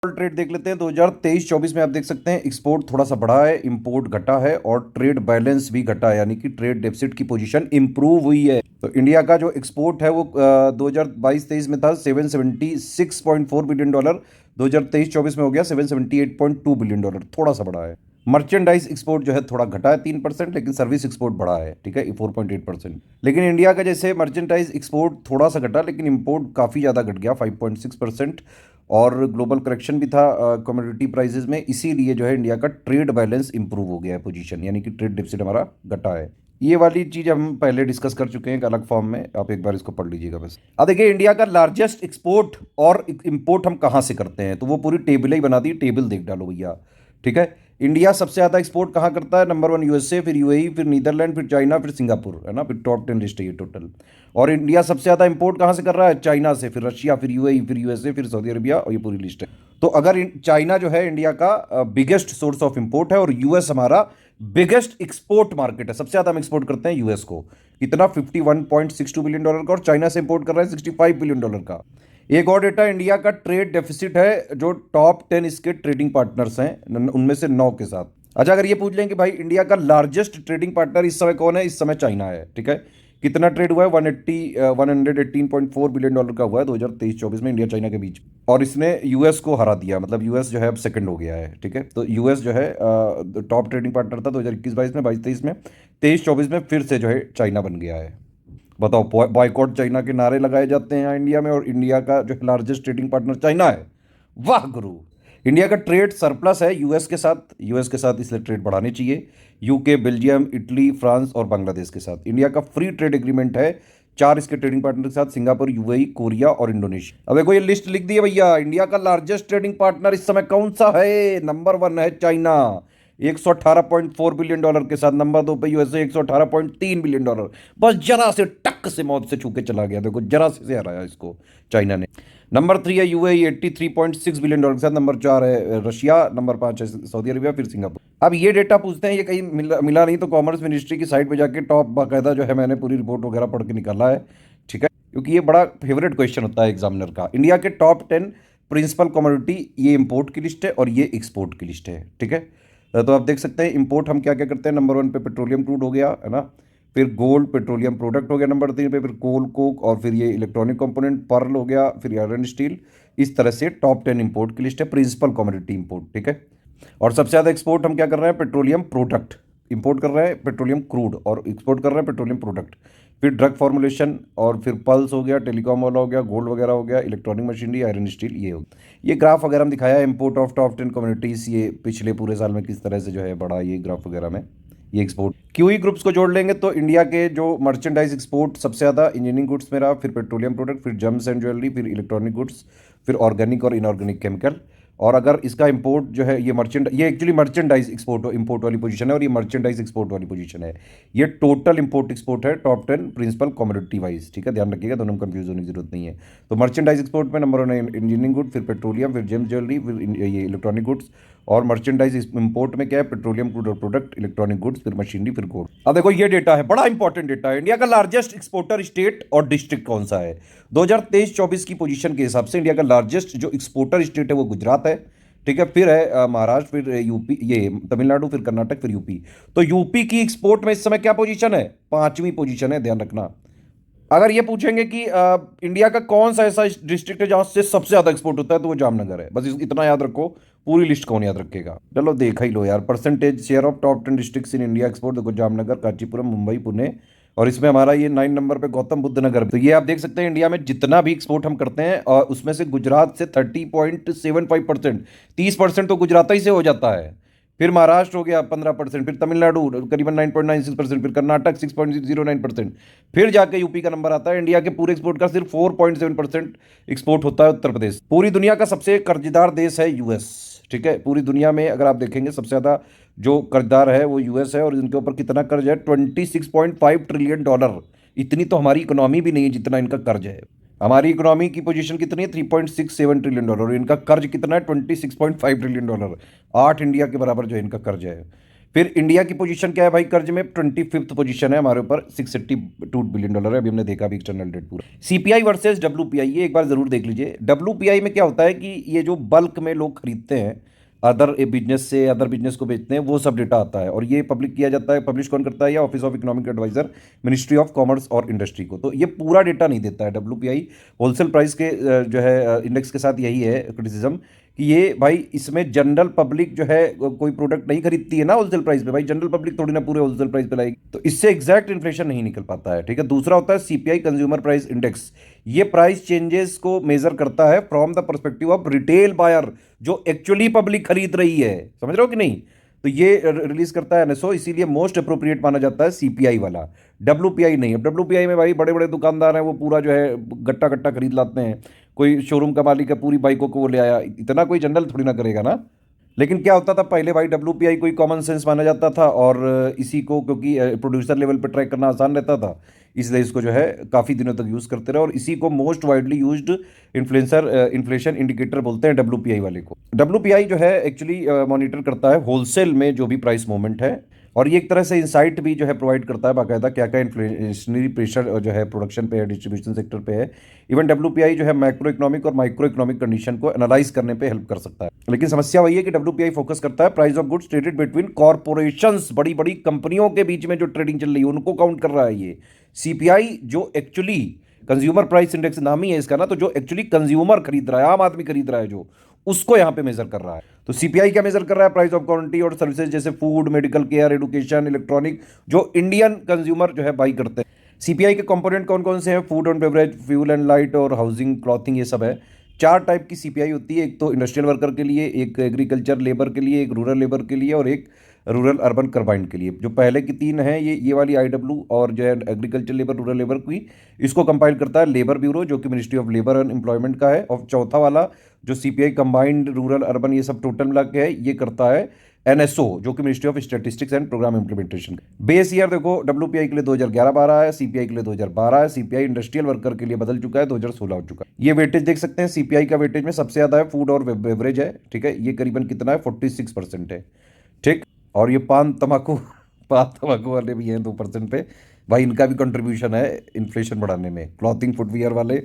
ट्रेड देख लेते हैं 2023-24 में। आप देख सकते हैं एक्सपोर्ट थोड़ा सा बढ़ा है, इंपोर्ट घटा है, और ट्रेड बैलेंस भी घटा है, यानी कि ट्रेड डेफिसिट की पोजीशन इंप्रूव हुई है। तो इंडिया का जो एक्सपोर्ट है वो 2022-23 में था $776.4 बिलियन, 2023-24 में हो गया $778.2 बिलियन, थोड़ा सा बढ़ा है। मर्चेंडाइज एक्सपोर्ट जो है थोड़ा घटा है 3%, लेकिन सर्विस एक्सपोर्ट बढ़ा है, ठीक है, 4.8%। लेकिन इंडिया का जैसे मर्चेंडाइज एक्सपोर्ट थोड़ा सा घटा, लेकिन इंपोर्ट काफ़ी ज़्यादा घट गया 5.6%, और ग्लोबल करेक्शन भी था कमोडिटी प्राइसेस में, इसीलिए जो है इंडिया का ट्रेड बैलेंस इंप्रूव हो गया है पोजीशन, यानी कि ट्रेड डेफिसिट हमारा घटा है। ये वाली चीज हम पहले डिस्कस कर चुके हैं एक अलग फॉर्म में, आप एक बार इसको पढ़ लीजिएगा बस। अब देखिए इंडिया का लार्जेस्ट एक्सपोर्ट और इंपोर्ट हम कहाँ से करते हैं, तो वो पूरी टेबल ही बना दी, टेबल देख डालो भैया, ठीक है। इंडिया सबसे ज्यादा एक्सपोर्ट कहाँ करता है, नंबर 1 यूएसए, फिर यूएई, फिर नीदरलैंड, फिर चाइना, फिर सिंगापुर, है ना, फिर टॉप 10 लिस्ट है ये टोटल। और इंडिया सबसे ज्यादा इंपोर्ट कहाँ से कर रहा है, चाइना से, फिर रशिया, फिर यूएई, फिर यूएसए, फिर सऊदी अरबिया, और ये पूरी लिस्ट है। तो अगर चाइना जो है इंडिया का बिगेस्ट सोर्स ऑफ इंपोर्ट है, और यूएस हमारा बिगेस्ट एक्सपोर्ट मार्केट है, सबसे ज्यादा हम एक्सपोर्ट करते हैं यूएस को, कितना $51.62 बिलियन का, और चाइना से इंपोर्ट कर रहे हैं $65 बिलियन का। एक और डेटा, इंडिया का ट्रेड डेफिसिट है जो टॉप 10 इसके ट्रेडिंग पार्टनर्स हैं उनमें से 9 के साथ। अच्छा, अगर ये पूछ लें कि भाई इंडिया का लार्जेस्ट ट्रेडिंग पार्टनर इस समय कौन है, इस समय चाइना है। ठीक है, कितना ट्रेड हुआ है, 118.4 बिलियन डॉलर का हुआ है 2023-24 में इंडिया चाइना के बीच। और इसने यूएस को हरा दिया, मतलब यूएस जो है अब सेकंड हो गया है। ठीक है, तो यूएस जो है टॉप ट्रेडिंग पार्टनर था 2021-22 में, 22-23 में, 23-24 में फिर से जो है चाइना बन गया है। बताओ, बॉयकॉट चाइना के नारे लगाए जाते हैं यहाँ इंडिया में, और इंडिया का जो लार्जेस्ट ट्रेडिंग पार्टनर चाइना है। वाह गुरु। इंडिया का ट्रेड सरप्लस है यूएस के साथ इसलिए ट्रेड बढ़ानी चाहिए। यूके, बेल्जियम, इटली, फ्रांस और बांग्लादेश के साथ इंडिया का फ्री ट्रेड एग्रीमेंट है 4 इसके ट्रेडिंग पार्टनर के साथ, सिंगापुर, यूएई, कोरिया और इंडोनेशिया। अब देखो ये लिस्ट लिख दी है भैया, इंडिया का लार्जेस्ट ट्रेडिंग पार्टनर इस समय कौन सा है। नंबर 1 है चाइना 118.4 बिलियन डॉलर के साथ। नंबर 2 पे यूएसए 118.3 बिलियन डॉलर। बस जरा से टक से मौत से छू के चला गया, देखो जरा से हराया इसको चाइना ने। नंबर 3 है यूएई 83.6 बिलियन डॉलर के साथ। नंबर 4 है रशिया। नंबर 5 है सऊदी अरबिया, फिर सिंगापुर। अब ये डेटा पूछते हैं, ये कहीं मिला नहीं तो कॉमर्स मिनिस्ट्री की साइट पे जाके टॉप बाकायदा जो है मैंने पूरी रिपोर्ट वगैरह पढ़ के निकाला है। ठीक है, क्योंकि ये बड़ा फेवरेट क्वेश्चन होता है एग्जामिनर का। इंडिया के टॉप 10 प्रिंसिपल कमोडिटी, ये इंपोर्ट की लिस्ट है और ये एक्सपोर्ट की लिस्ट है। ठीक है, तो आप देख सकते हैं इंपोर्ट हम क्या क्या करते हैं। नंबर 1 पे पेट्रोलियम क्रूड हो गया, है ना, फिर गोल्ड पेट्रोलियम प्रोडक्ट हो गया नंबर 3 पे, फिर कोल कोक, और फिर ये इलेक्ट्रॉनिक कंपोनेंट पर्ल हो गया, फिर आयरन स्टील। इस तरह से टॉप 10 इंपोर्ट की लिस्ट है, प्रिंसिपल कमोडिटी इंपोर्ट। ठीक है, और सबसे ज़्यादा एक्सपोर्ट हम क्या कर रहे हैं, पेट्रोलियम प्रोडक्ट इंपोर्ट कर रहे हैं, पेट्रोलियम क्रूड, और एक्सपोर्ट कर रहे हैं पेट्रोलियम प्रोडक्ट। फिर ड्रग फॉर्मुलेशन, और फिर पल्स हो गया, टेलीकॉम वाला हो गया, गोल्ड वगैरह हो गया, इलेक्ट्रॉनिक मशीनरी, आयरन स्टील, ये हो गया। ये ग्राफ वगैरह हम दिखाया है इंपोर्ट ऑफ टॉप 10 कम्युनिटीज़, ये पिछले पूरे साल में किस तरह से जो है बड़ा ये ग्राफ वगैरह में ये एक्सपोर्ट। क्यूई ग्रुप्स को जोड़ लेंगे तो इंडिया के जो मर्चेंडाइज एक्सपोर्ट सबसे ज़्यादा इंजीनियरिंग गुड्स में रहा, फिर पेट्रोलियम प्रोडक्ट, फिर जम्स एंड ज्वेलरी, फिर इलेक्ट्रॉनिक गुड्स, फिर ऑर्गेनिक और इनऑर्गेनिक केमिकल। और अगर इसका इंपोर्ट जो है ये एक्चुअली मर्चेंडाइज एक्सपोर्ट इंपोर्ट वाली पोजीशन है, और ये मर्चेंडाइज एक्सपोर्ट वाली पोजीशन है। ये टोटल इंपोर्ट एक्सपोर्ट है टॉप 10 प्रिंसिपल कमोडिटी वाइज। ठीक है, ध्यान रखिएगा, दोनों में कंफ्यूज होने की जरूरत नहीं है। तो मर्चेंडाइज एक्सपोर्ट में नंबर 1 है इंजीनियरिंग गुड, फिर पेट्रोलियम, फिर जेम्स ज्वेलरी, फिर ये इलेक्ट्रॉनिक गुड्स। और मर्चेंडाइज इंपोर्ट में क्या है, पेट्रोलियम क्रूड और प्रोडक्ट, इलेक्ट्रॉनिक गुड्स, फिर मशीनरी, फिर गोल्ड। अब देखो ये डेटा है, बड़ा इंपॉर्टेंट डेटा है। इंडिया का लार्जेस्ट एक्सपोर्टर स्टेट और डिस्ट्रिक्ट कौन सा है 2023-24 की पोजीशन के हिसाब से। इंडिया का लार्जेस्ट जो एक्सपोर्टर स्टेट है वो गुजरात है। ठीक है, फिर है महाराष्ट्र, फिर यूपी, ये तमिलनाडु, फिर कर्नाटक, फिर यूपी। तो यूपी की एक्सपोर्ट में इस समय क्या पोजीशन है, 5वीं पोजीशन है, ध्यान रखना। अगर ये पूछेंगे कि इंडिया का कौन सा ऐसा डिस्ट्रिक्ट है जहां से सबसे ज्यादा एक्सपोर्ट होता है, तो वो जामनगर है। बस इतना याद रखो, पूरी लिस्ट कौन याद रखेगा। चलो देखा ही लो यार, percentage share of top 10 districts in India export, देखो जामनगर, कांचीपुरम, मुंबई, पुणे, और इसमें हमारा ये 9 नंबर पे गौतम बुद्ध नगर। तो ये आप देख सकते हैं इंडिया में जितना भी एक्सपोर्ट हम करते हैं, और उसमें से गुजरात से 30.75%, 30% तो गुजरात ही से हो जाता है। फिर महाराष्ट्र हो गया 15%, फिर तमिलनाडु करीबन 9.96%, फिर कर्नाटक 6.09%, फिर जाके यूपी का नंबर आता है। इंडिया के पूरे एक्सपोर्ट का सिर्फ 4.7% एक्सपोर्ट होता है उत्तर प्रदेश। पूरी दुनिया का सबसे कर्जदार देश है यूएस। ठीक है, पूरी दुनिया में अगर आप देखेंगे सबसे ज़्यादा जो कर्जदार है वो यूएस है, और इनके ऊपर कितना कर्ज है, 26.5 ट्रिलियन डॉलर। इतनी तो हमारी इकोनॉमी भी नहीं है जितना इनका कर्ज है। हमारी इकोनॉमी की पोजीशन कितनी है, 3.67 ट्रिलियन डॉलर, और इनका कर्ज कितना है, 26.5 ट्रिलियन डॉलर। 8 इंडिया के बराबर जो है इनका कर्ज है। फिर इंडिया की पोजीशन क्या है भाई कर्ज में, 25th पोजीशन है हमारे ऊपर, 682 बिलियन डॉलर है। अभी हमने देखा भी एक्सटर्नल डेट पूरा। सीपीआई वर्सेस डब्ल्यूपीआई, ये एक बार जरूर देख लीजिए। डब्ल्यूपीआई में क्या होता है कि ये जो बल्क में लोग खरीदते हैं अदर बिजनेस से, अदर बिजनेस को बेचते हैं, वो सब डेटा आता है, और ये पब्लिक किया जाता है। पब्लिश कौन करता है, या office of economic adviser, ministry of commerce और इंडस्ट्री को। तो ये पूरा डेटा नहीं देता है डब्ल्यूपीआई। होलसेल प्राइस के जो है इंडेक्स के साथ यही है क्रिटिसिज्म कि ये भाई इसमें जनरल पब्लिक जो है कोई प्रोडक्ट नहीं खरीदती है ना होलसेल प्राइस पे, भाई जनरल पब्लिक थोड़ी ना पूरे होलसेल प्राइस पे लाएगी, तो इससे एग्जैक्ट इन्फ्लेशन नहीं निकल पाता है। ठीक है, दूसरा होता है सीपीआई कंज्यूमर प्राइस इंडेक्स। ये प्राइस चेंजेस को मेजर करता है from the perspective of retail buyer, जो एक्चुअली पब्लिक खरीद रही है, समझ रहे हो कि नहीं। तो ये रिलीज करता है एनएसओ, इसीलिए मोस्ट अप्रोप्रिएट माना जाता है सीपीआई वाला, डब्ल्यूपीआई नहीं। अब डब्ल्यूपीआई में भाई बड़े बड़े दुकानदार हैं, वो पूरा जो है गट्टा गट्टा खरीद लाते हैं। कोई शोरूम का मालिक है, पूरी बाइकों को वो ले आया, इतना कोई जनरल थोड़ी ना करेगा ना। लेकिन क्या होता था पहले भाई, डब्ल्यूपीआई कोई कॉमन सेंस माना जाता था, और इसी को क्योंकि प्रोड्यूसर लेवल पर ट्रैक करना आसान रहता था, इसलिए इसको जो है काफ़ी दिनों तक यूज़ करते रहे, और इसी को most widely used inflation indicator बोलते हैं डब्ल्यूपीआई वाले को। डब्ल्यूपीआई जो है एक्चुअली मॉनिटर करता है होलसेल में जो भी प्राइस मूवमेंट है, और ये एक तरह से इंसाइट भी जो है प्रोवाइड करता है बाकायदा, क्या क्या इन्फ्लेशनरी प्रेशर जो है प्रोडक्शन पे है, डिस्ट्रीब्यूशन सेक्टर पे है। इवन डब्ल्यूपीआई जो है मैक्रो इकोनॉमिक और माइक्रो इकोनॉमिक कंडीशन को एनालाइज करने पे हेल्प कर सकता है। लेकिन समस्या वही है कि डब्ल्यूपीआई फोकस करता है price of goods traded between corporations, बड़ी बड़ी कंपनियों के बीच में जो ट्रेडिंग चल रही है उनको काउंट कर रहा है ये। सीपीआई जो एक्चुअली कंज्यूमर प्राइस इंडेक्स नाम ही है इसका ना, तो जो एक्चुअली कंज्यूमर खरीद रहा है, आम आदमी खरीद रहा है, जो उसको यहां पे मेजर कर रहा है। तो सीपीआई क्या मेजर कर रहा है? प्राइस ऑफ कमोडिटी और सर्विसेज जैसे food, medical care, education, electronic, जो इंडियन कंज्यूमर जो है बाई करते हैं। सीपीआई के कंपोनेंट कौन कौन से हैं? Food and beverage, fuel and light और हाउसिंग, क्लॉथिंग, ये सब है। 4 टाइप की सीपीआई होती है, एक तो इंडस्ट्रियल वर्कर के लिए, एक एग्रीकल्चर लेबर के लिए, एक रूरल लेबर के लिए और एक रूरल अर्बन कंबाइंड के लिए। जो पहले की 3 हैं ये वाली आईडब्ल्यू और जो है एग्रीकल्चर लेबर, रूरल लेबर की, इसको कंपाइल करता है लेबर ब्यूरो जो कि ministry of labour and employment का है। और चौथा वाला जो सीपीआई कंबाइंड रूरल अर्बन ये सब टोटल मिला के है, ये करता है एनएसओ जो कि ministry of statistics and programme implementation. Base year देखो डब्ल्यूपीआई के लिए 2011-12 है, सीपीआई के लिए 2012 है, सीपीआई इंडस्ट्रियल वर्कर के लिए बदल चुका है, 2016 हो चुका है। ये वेटेज देख सकते हैं, सीपीआई का वेटेज में सबसे ज्यादा है फूड और बेवरेज है, ठीक है। ये करीबन कितना है? 46% है, ठीक। और ये पान तंबाकू वाले भी हैं 2% पे, भाई इनका भी कंट्रीब्यूशन है इन्फ्लेशन बढ़ाने में। क्लॉथिंग फुटवियर वाले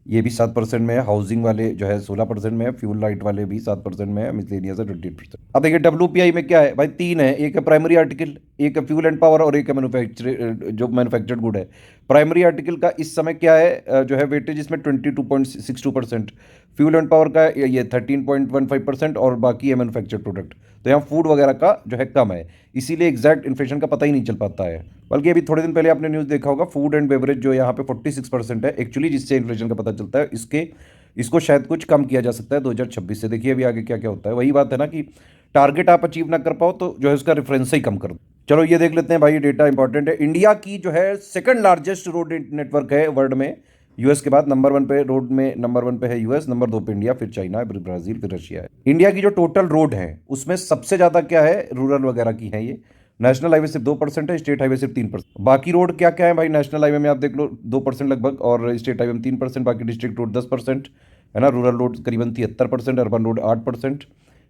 ये भी 7% में है, हाउसिंग वाले जो है 16% में है, फ्यूल लाइट वाले भी 7% में है, मिसलेनियस है 28%। अब देखिए डब्ल्यूपीआई में क्या है भाई, 3 है, एक है प्राइमरी आर्टिकल, एक है फ्यूल एंड पावर और एक है मैन्युफैक्चर्ड गुड है। प्राइमरी आर्टिकल का इस समय क्या है जो है वेटेज इसमें 22.62%, फ्यूल एंड पावर का ये 13.15% और बाकी है मैन्युफैक्चर्ड प्रोडक्ट। तो यहाँ फूड वगैरह का जो है कम है, इसीलिए एग्जैक्ट इन्फ्लेशन का पता ही नहीं चल पाता है। बल्कि अभी थोड़े दिन पहले आपने न्यूज़ देखा होगा, फूड एंड बेवरेज जो यहाँ पे 46% है एक्चुअली, जिससे इन्फ्लेशन का पता चलता है। इसको शायद कुछ कम किया जा सकता है 2026 से। देखिए अभी आगे क्या क्या होता है। वही बात है ना कि टारगेट आप अचीव ना कर पाओ तो जो है उसका रेफरेंस ही कम कर दो। चलो ये देख लेते हैं भाई, डेटा इंपॉर्टेंट है। इंडिया की जो है सेकंड लार्जेस्ट रोड नेटवर्क है वर्ल्ड में, यूएस के बाद नंबर 1 पे रोड में, नंबर 1 पे है यूएस, नंबर 2 पे इंडिया, फिर चाइना, फिर ब्राजील, फिर रशिया है। इंडिया की जो टोटल रोड है उसमें सबसे ज्यादा क्या है? रूरल वगैरह की है। ये नेशनल हाईवे सिर्फ 2% है, स्टेट हाईवे सिर्फ 3%। बाकी रोड क्या क्या है भाई? नेशनल हाईवे में आप देख लो 2% लगभग, और स्टेट हाईवे में 3%, बाकी डिस्ट्रिक्ट रोड 10% है ना, रूरल रोड करीबन 73%, अर्बन रोड 8%,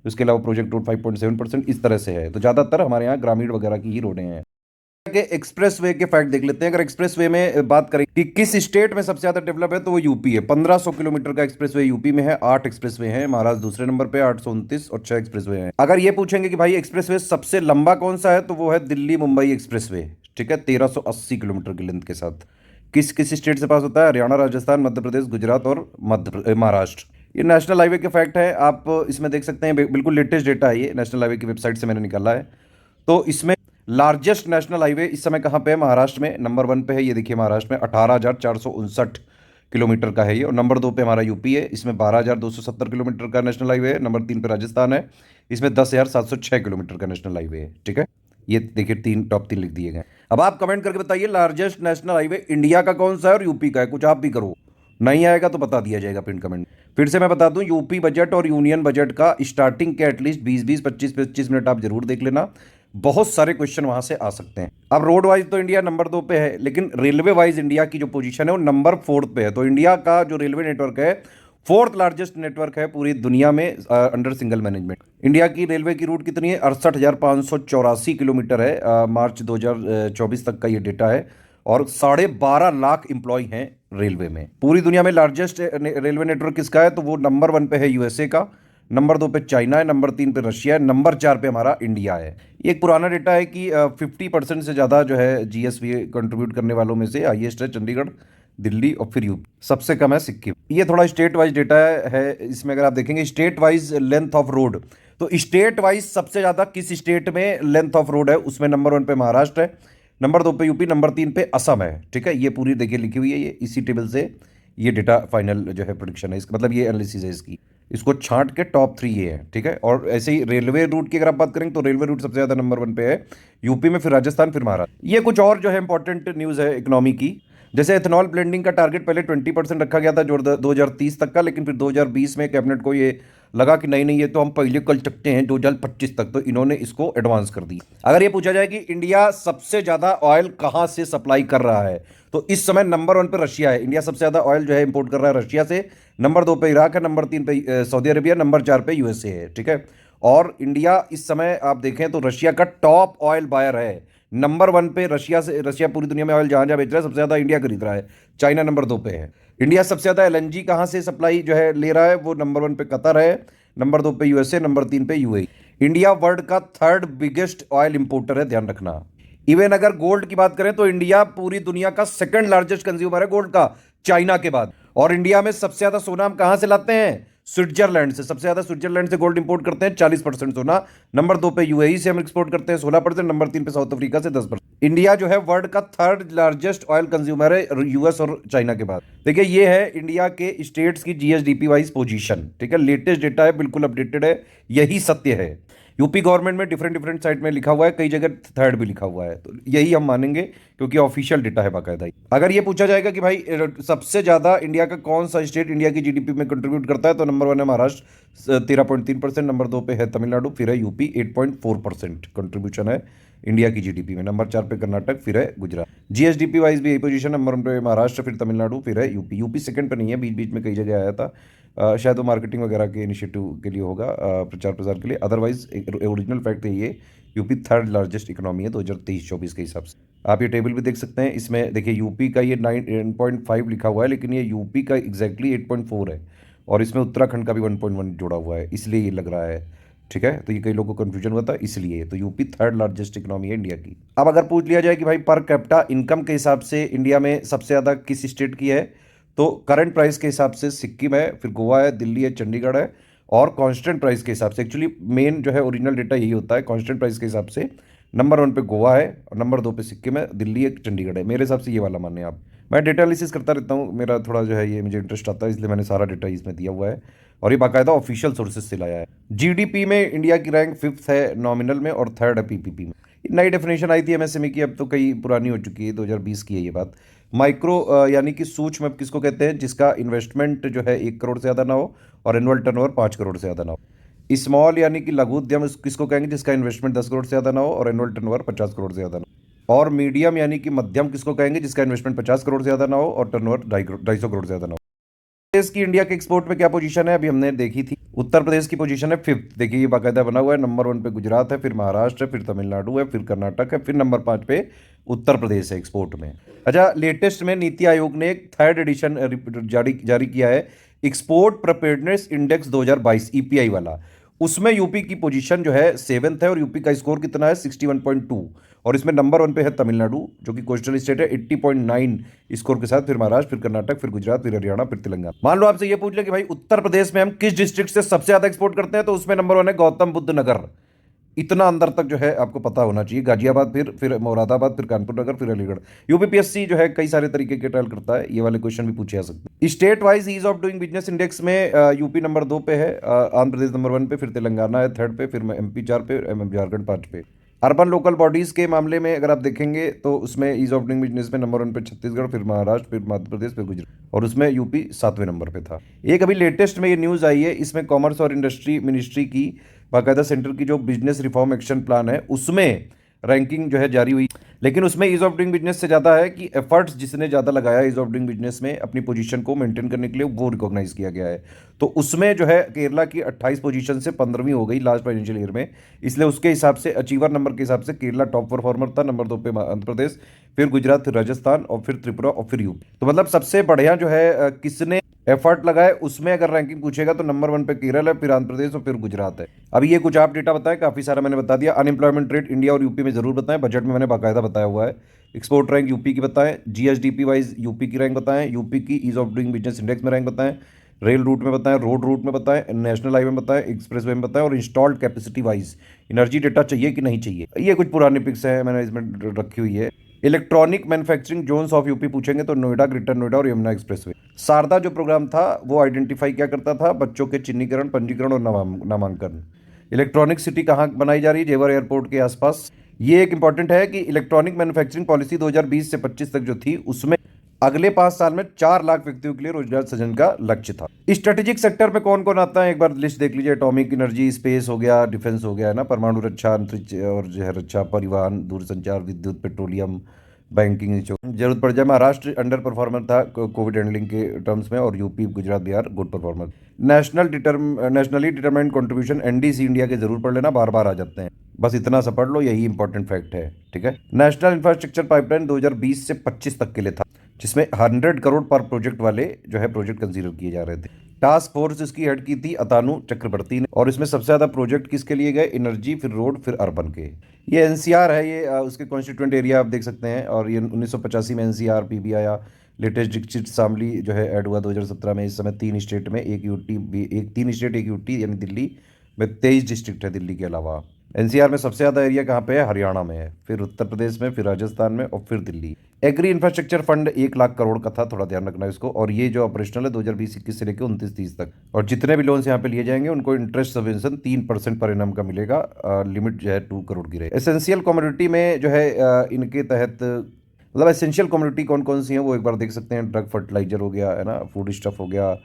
उसके अलावा प्रोजेक्ट रोड 5.7%, इस तरह से है। तो ज़्यादातर हमारे यहाँ ग्रामीण वगैरह की ही रोडें हैं। के एक्सप्रेसवे के फैक्ट देख लेते हैं। अगर एक्सप्रेसवे में बात करें कि किस स्टेट में सबसे ज्यादा डेवलप है तो वो यूपी है। 1500 किलोमीटर का एक्सप्रेसवे यूपी में है, 8 एक्सप्रेसवे हैं। महाराष्ट्र दूसरे नंबर पे 829 और 6 एक्सप्रेसवे हैं। अगर ये पूछेंगे कि भाई एक्सप्रेसवे सबसे लंबा कौन सा है तो वो है दिल्ली मुंबई एक्सप्रेसवे, ठीक है, 1380 किलोमीटर की लेंथ के साथ। किस किस स्टेट से पास होता है? हरियाणा, राजस्थान, मध्य प्रदेश, गुजरात और महाराष्ट्र। ये नेशनल हाईवे के फैक्ट है, आप इसमें देख सकते हैं, बिल्कुल लेटेस्ट डेटा है ये, नेशनल हाईवे की वेबसाइट से मैंने निकाला है। तो इसमें लार्जेस्ट नेशनल हाईवे इस समय कहाँ पे है? महाराष्ट्र में नंबर 1 पे है, ये देखिए महाराष्ट्र में 18,459 किलोमीटर का है ये। और नंबर 2 पे हमारा यूपी है, इसमें 12,270 किलोमीटर का नेशनल हाईवे है। नंबर 3 पे राजस्थान है, इसमें 10,706 किलोमीटर का नेशनल हाईवे है, ठीक है। ये देखिए टॉप 3 लिख दिए गए। अब आप कमेंट करके बताइए लार्जेस्ट नेशनल हाईवे इंडिया का कौन सा है और यूपी का है, कुछ आप भी करो। नहीं आएगा तो बता दिया जाएगा पिन कमेंट। फिर से मैं बता दूं, यूपी बजट और यूनियन बजट का स्टार्टिंग के एटलीस्ट 20-20, 25-25 मिनट आप जरूर देख लेना, बहुत सारे क्वेश्चन वहां से आ सकते हैं। अब रोड वाइज तो इंडिया नंबर 2 पे है, लेकिन रेलवे वाइज इंडिया की जो पोजीशन है वो नंबर 4 पे है। तो इंडिया का जो रेलवे नेटवर्क है 4th लार्जेस्ट नेटवर्क है पूरी दुनिया में अंडर सिंगल मैनेजमेंट। इंडिया की रेलवे की रूट कितनी है? 68,584 किलोमीटर है। मार्च 2024 तक का ये डेटा है, और 12.5 लाख एम्प्लॉय हैं रेलवे में। पूरी दुनिया में लार्जेस्ट रेलवे नेटवर्क किसका है तो वो नंबर 1 पे है यूएसए का, नंबर 2 पे चाइना है, नंबर 3 पे रशिया है, नंबर 4 पे हमारा इंडिया है। ये एक पुराना डेटा है कि 50% से ज़्यादा जो है जीएसवी कंट्रीब्यूट करने वालों में से हाईएस्ट है चंडीगढ़, दिल्ली और फिर यूपी, सबसे कम है सिक्किम। ये थोड़ा स्टेट वाइज डेटा है। इसमें अगर आप देखेंगे state wise length of road, तो स्टेट वाइज सबसे ज़्यादा किस स्टेट में लेंथ ऑफ रोड है उसमें नंबर 1 पे महाराष्ट्र है, नंबर 2 पे यूपी, नंबर 3 पे असम है, ठीक है। ये पूरी देखिए लिखी हुई है, ये इसी टेबल से ये डेटा फाइनल जो है प्रेडिक्शन है इसका, मतलब ये एनालिसिस है इसकी। इसको छांट के टॉप 3 ये है, ठीक है। और ऐसे ही रेलवे रूट की अगर आप बात करेंगे तो रेलवे रूट सबसे ज़्यादा नंबर 1 पे है यूपी में, फिर राजस्थान, फिर महाराष्ट्र। ये कुछ और जो है इंपॉर्टेंट न्यूज़ है इकोनॉमी की। जैसे एथेनॉल ब्लेंडिंग का टारगेट पहले 20% रखा गया था जो 2030 तक का, लेकिन फिर 2020 में कैबिनेट को ये लगा कि नहीं ये तो हम पहले कर सकते हैं 2025 तक, तो इन्होंने इसको एडवांस कर दी। अगर ये पूछा जाए कि इंडिया सबसे ज़्यादा ऑयल कहाँ से सप्लाई कर रहा है तो इस समय नंबर 1 पे रशिया है। इंडिया सबसे ज़्यादा ऑयल जो है इंपोर्ट कर रहा है रशिया से, नंबर 2 पे इराक है, नंबर 3 पे सऊदी अरेबिया, नंबर 4 पे यूएसए है, ठीक है। और इंडिया इस समय आप देखें तो रशिया का टॉप ऑयल बायर है। नंबर 1 पे रशिया पूरी दुनिया में ऑयल जहां जहां बेच रहा है सबसे ज्यादा इंडिया खरीद रहा है। चाइना नंबर 2 पे है। इंडिया सबसे ज्यादा एलएनजी कहां से सप्लाई जो है ले रहा है, वो नंबर 1 पे कतर है, नंबर 2 पे यूएसए, नंबर 3 पे यूएई। इंडिया वर्ल्ड का 3rd बिगेस्ट ऑयल इंपोर्टर है, ध्यान रखना। इवन अगर गोल्ड की बात करें तो इंडिया पूरी दुनिया का 2nd लार्जेस्ट कंज्यूमर है गोल्ड का, चाइना के बाद। और इंडिया में सबसे ज्यादा सोना हम कहां से लाते हैं? स्विट्जरलैंड से। सबसे ज्यादा स्विट्जरलैंड से गोल्ड इंपोर्ट करते हैं, 40% सोना। नंबर 2 पे यूएई से हम एक्सपोर्ट करते हैं 16%, नंबर 3 पे साउथ अफ्रीका से 10%। इंडिया जो है वर्ल्ड का 3rd लार्जेस्ट ऑयल कंज्यूमर है, यूएस और चाइना के बाद। देखिए ये है इंडिया के स्टेट्स की जीएसडीपी वाइज पोजीशन, ठीक है, लेटेस्ट डेटा है, बिल्कुल अपडेटेड है, यही सत्य है। यूपी गवर्नमेंट में डिफरेंट साइट में लिखा हुआ है, कई जगह 3rd भी लिखा हुआ है, तो यही हम मानेंगे क्योंकि ऑफिशियल डेटा है बाकायदा। अगर ये पूछा जाएगा कि भाई सबसे ज्यादा इंडिया का कौन सा स्टेट इंडिया की जीडीपी में कंट्रीब्यूट करता है, तो नंबर 1 है महाराष्ट्र 13.3%, नंबर 2 पे है तमिलनाडु, फिर है यूपी 8.4% कंट्रीब्यूशन है इंडिया की जीडीपी में, नंबर 4 पे कर्नाटक, फिर है गुजरात। जीएसडीपी वाइज भी यही पोजीशन, नंबर 1 पे महाराष्ट्र, फिर तमिलनाडु, फिर है यूपी। यूपी सेकंड पे नहीं है, बीच बीच में कई जगह आया था, शायद वो मार्केटिंग वगैरह के इनिशिएटिव के लिए होगा, प्रचार प्रसार के लिए। अदरवाइज ओरिजिनल फैक्ट है ये, यूपी 3rd लार्जेस्ट इकोनॉमी है 2023-24 के हिसाब से। आप ये टेबल भी देख सकते हैं, इसमें देखिए यूपी का ये 9.5 लिखा हुआ है, लेकिन ये यूपी का एग्जैक्टली 8.4 है, और इसमें उत्तराखंड का भी 1.1 जोड़ा हुआ है, इसलिए ये लग रहा है, ठीक है। तो ये कई लोगों को कंफ्यूजन हुआ था, इसलिए तो यूपी 3rd लार्जेस्ट इकोनॉमी है इंडिया की। अब अगर पूछ लिया जाए कि भाई पर कैपिटा इनकम के हिसाब से इंडिया में सबसे ज़्यादा किस स्टेट की है, तो करंट प्राइस के हिसाब से सिक्किम है, फिर गोवा है, दिल्ली है, चंडीगढ़ है। और कांस्टेंट प्राइस के हिसाब से, एक्चुअली मेन जो है ओरिजिनल डेटा यही होता है, कांस्टेंट प्राइस के हिसाब से नंबर 1 पे गोवा है, और नंबर 2 पे सिक्किम है, दिल्ली है, चंडीगढ़ है। मेरे हिसाब से ये वाला माने आप। मैं डेटा एनालिसिस करता रहता हूँ, मेरा थोड़ा जो है ये मुझे इंटरेस्ट आता है, इसलिए मैंने सारा डेटा इसमें दिया हुआ है, और ये बाकायदा ऑफिशियल सोर्सेज से लाया है। जीडीपी में इंडिया की रैंक 5th है नॉमिनल में, और 3rd है पीपीपी में। नई डेफिनेशन आई थी एमएसएमई की, अब तो कई पुरानी हो चुकी है, 2020 की है ये बात। माइक्रो यानी कि सूक्ष्म अब किसको कहते हैं, जिसका इन्वेस्टमेंट जो है 1 करोड़ से ज़्यादा ना हो और एनुअल टर्नओवर 5 करोड़ से ज़्यादा ना हो। स्मॉल यानी कि लघु उद्यम किसको कहेंगे, जिसका इन्वेस्टमेंट 10 करोड़ से ज़्यादा ना हो और एनुअल टर्नओवर 50 करोड़ से ज़्यादा ना हो। और मीडियम यानी कि मध्यम किसको कहेंगे, जिसका इन्वेस्टमेंट 50 करोड़ से ज़्यादा ना हो और टर्नओवर 250 करोड़ से ज़्यादा ना हो। प्रदेश की इंडिया के एक्सपोर्ट में क्या पोजीशन है, अभी हमने देखी थी। उत्तर प्रदेश की पोजीशन है 5th, देखिए ये बाकायदा बना हुआ है। नंबर 1 पे गुजरात है, फिर महाराष्ट्र है, फिर तमिलनाडु है, फिर कर्नाटक है, फिर नंबर 5 पे उत्तर प्रदेश है एक्सपोर्ट में। अच्छा, लेटेस्ट में नीति आयोग ने एक 3rd एडिशन जारी किया है, एक्सपोर्ट प्रिपेयर्डनेस इंडेक्स 2022 ईपीआई वाला। उसमें यूपी की पोजीशन जो है 7th है, और यूपी का स्कोर कितना है 61.2, और इसमें नंबर 1 पे है तमिलनाडु जो कि कोस्टल स्टेट है 80.9 स्कोर के साथ, फिर महाराष्ट्र, फिर कर्नाटक, फिर गुजरात, फिर हरियाणा, फिर तेलंगाना। मान लो आपसे ये पूछ ले कि भाई उत्तर प्रदेश में हम किस डिस्ट्रिक्ट से सबसे ज्यादा एक्सपोर्ट करते हैं, तो उसमें नंबर 1 है गौतम बुद्ध नगर। इतना अंदर तक जो है आपको पता होना चाहिए। गाजियाबाद, फिर मुरादाबाद, फिर कानपुर नगर, फिर अलीगढ़। यूपीपीएससी जो है कई सारे तरीके के ट्रायल करता है, ये वाले क्वेश्चन भी पूछे जा सकते हैं। State wise ease of doing business index में यूपी नंबर 2 पे है, आंध्र प्रदेश नंबर 1 पे, फिर तेलंगाना है 3rd पे, फिर एमपी 4 पे, झारखंड 5 पे। अर्बन लोकल बॉडीज के मामले में अगर आप देखेंगे तो उसमें ईज ऑफ डूइंग बिजनेस में नंबर 1 पे छत्तीसगढ़, फिर महाराष्ट्र, फिर मध्य प्रदेश, फिर गुजरात, और उसमें यूपी 7वें नंबर पे था। एक अभी लेटेस्ट में ये न्यूज़ आई है, इसमें कॉमर्स और इंडस्ट्री मिनिस्ट्री की बाकायदा सेंटर की जो बिजनेस रिफॉर्म एक्शन प्लान है उसमें रैंकिंग जो है जारी हुई, लेकिन उसमें ईज ऑफ डूइंग बिजनेस से ज़्यादा है कि एफर्ट्स जिसने ज़्यादा लगाया ईज ऑफ डूइंग बिजनेस में अपनी पोजीशन को मेंटेन करने के लिए, वो रिकॉग्नाइज किया गया है। तो उसमें जो है केरला की 28 पोजीशन से 15वीं हो गई लास्ट फाइनेंशियल ईयर में, इसलिए उसके हिसाब से अचीवर नंबर के हिसाब से केरला टॉप परफॉर्मर था। नंबर 2 पे आंध्र प्रदेश, फिर गुजरात, फिर राजस्थान, और फिर त्रिपुरा, और फिर यूपी। तो मतलब सबसे बढ़िया जो है किसने एफर्ट लगाए, उसमें अगर रैंकिंग पूछेगा तो नंबर 1 पे केरल है, फिर आंध्र प्रदेश, और फिर गुजरात है। अभी ये कुछ आप डेटा बताएं, काफी सारा मैंने बता दिया। अनएम्प्लॉयमेंट रेट इंडिया और यूपी में जरूर बताएं, बजट में मैंने बाकायदा बताया हुआ है। एक्सपोर्ट रैंक यूपी की बताएं, जीएसडीपी वाइज यूपी की रैंक बताएं, यूपी की ease of doing business index में रैंक बताएं, रेल रूट में बताएं, रोड रूट में बताएं, नेशनल हाईवे में बताएं, एक्सप्रेस वे में बताएं, और installed capacity wise energy data चाहिए कि नहीं चाहिए। ये कुछ पुरानी पिक्स है, मैंने इसमें रखी हुई है। Electronic manufacturing zones of UP पूछेंगे तो नोएडा, ग्रेटर नोएडा, और यमुना एक्सप्रेसवे। सारदा जो प्रोग्राम था वो आइडेंटिफाई क्या करता था, बच्चों के चिन्हीकरण, पंजीकरण और नामांकन। इलेक्ट्रॉनिक सिटी कहाँ बनाई जा रही है, जेवर एयरपोर्ट के आसपास। ये एक इंपॉर्टेंट है कि इलेक्ट्रॉनिक मैन्युफैक्चरिंग पॉलिसी 2020 से 25 तक जो थी, उसमें अगले 5 साल में 4 लाख व्यक्तियों के लिए रोजगार सृजन का लक्ष्य था। स्ट्रेटेजिक सेक्टर में कौन कौन आता है, एक बार लिस्ट देख लीजिए। एटॉमिक एनर्जी, स्पेस हो गया, डिफेंस हो गया है ना, परमाणु रक्षा, अंतरिक्ष और जो है रक्षा, परिवहन, दूरसंचार, विद्युत, पेट्रोलियम, बैंकिंग नहीं चाहिए, जरूरत पड़ जाए। महाराष्ट्र अंडर परफॉर्मर था कोविड हैंडलिंग के टर्म्स में, और UP Gujarat Bihar good performer. Nationally determined contribution NDC India के जरूर पढ़ लेना, बार बार आ जाते हैं, बस इतना सा पढ़ लो, यही इंपॉर्टेंट फैक्ट है। ठीक है। नेशनल इंफ्रास्ट्रक्चर पाइपलाइन 2020 से 25 तक के लिए था, जिसमें 100 करोड़ पर प्रोजेक्ट वाले जो है प्रोजेक्ट कंसीडर किए जा रहे थे। टास्क फोर्स इसकी हेड की थी अतानु चक्रवर्ती ने, और इसमें सबसे ज्यादा प्रोजेक्ट किसके लिए गए? एनर्जी, फिर रोड, फिर अर्बन के। ये एनसीआर है, ये उसके कॉन्स्टिट्यूएंट एरिया आप देख सकते हैं, और ये 1985 में एनसीआर पीबी आया। लेटेस्ट डिस्ट्रिक्ट शामली जो है ऐड हुआ 2017 में। इस समय 3 स्टेट में, एक यूटी भी, एक 3 स्टेट एक यूटी, यानी दिल्ली में 23 डिस्ट्रिक्ट है दिल्ली के अलावा। एनसीआर में सबसे ज़्यादा एरिया कहाँ पे है? हरियाणा में है, फिर उत्तर प्रदेश में, फिर राजस्थान में, और फिर Delhi. Agri infrastructure fund 1 lakh crore का था, थोड़ा ध्यान रखना इसको, और ये जो ऑपरेशनल है 2020-21 से लेकर 29-30 तक। और जितने भी लोन्स यहाँ पे लिए जाएंगे उनको इंटरेस्ट सब्वेंशन 3% पर एनम का मिलेगा। लिमिट जो है 2 करोड़ की रहे। एसेंशियल कमोडिटी में जो है इनके तहत, मतलब एसेंशियल कमोडिटी कौन कौन सी हैं वो एक बार देख सकते हैं। ड्रग, फर्टिलाइजर हो गया है ना, फूड स्टफ हो गया,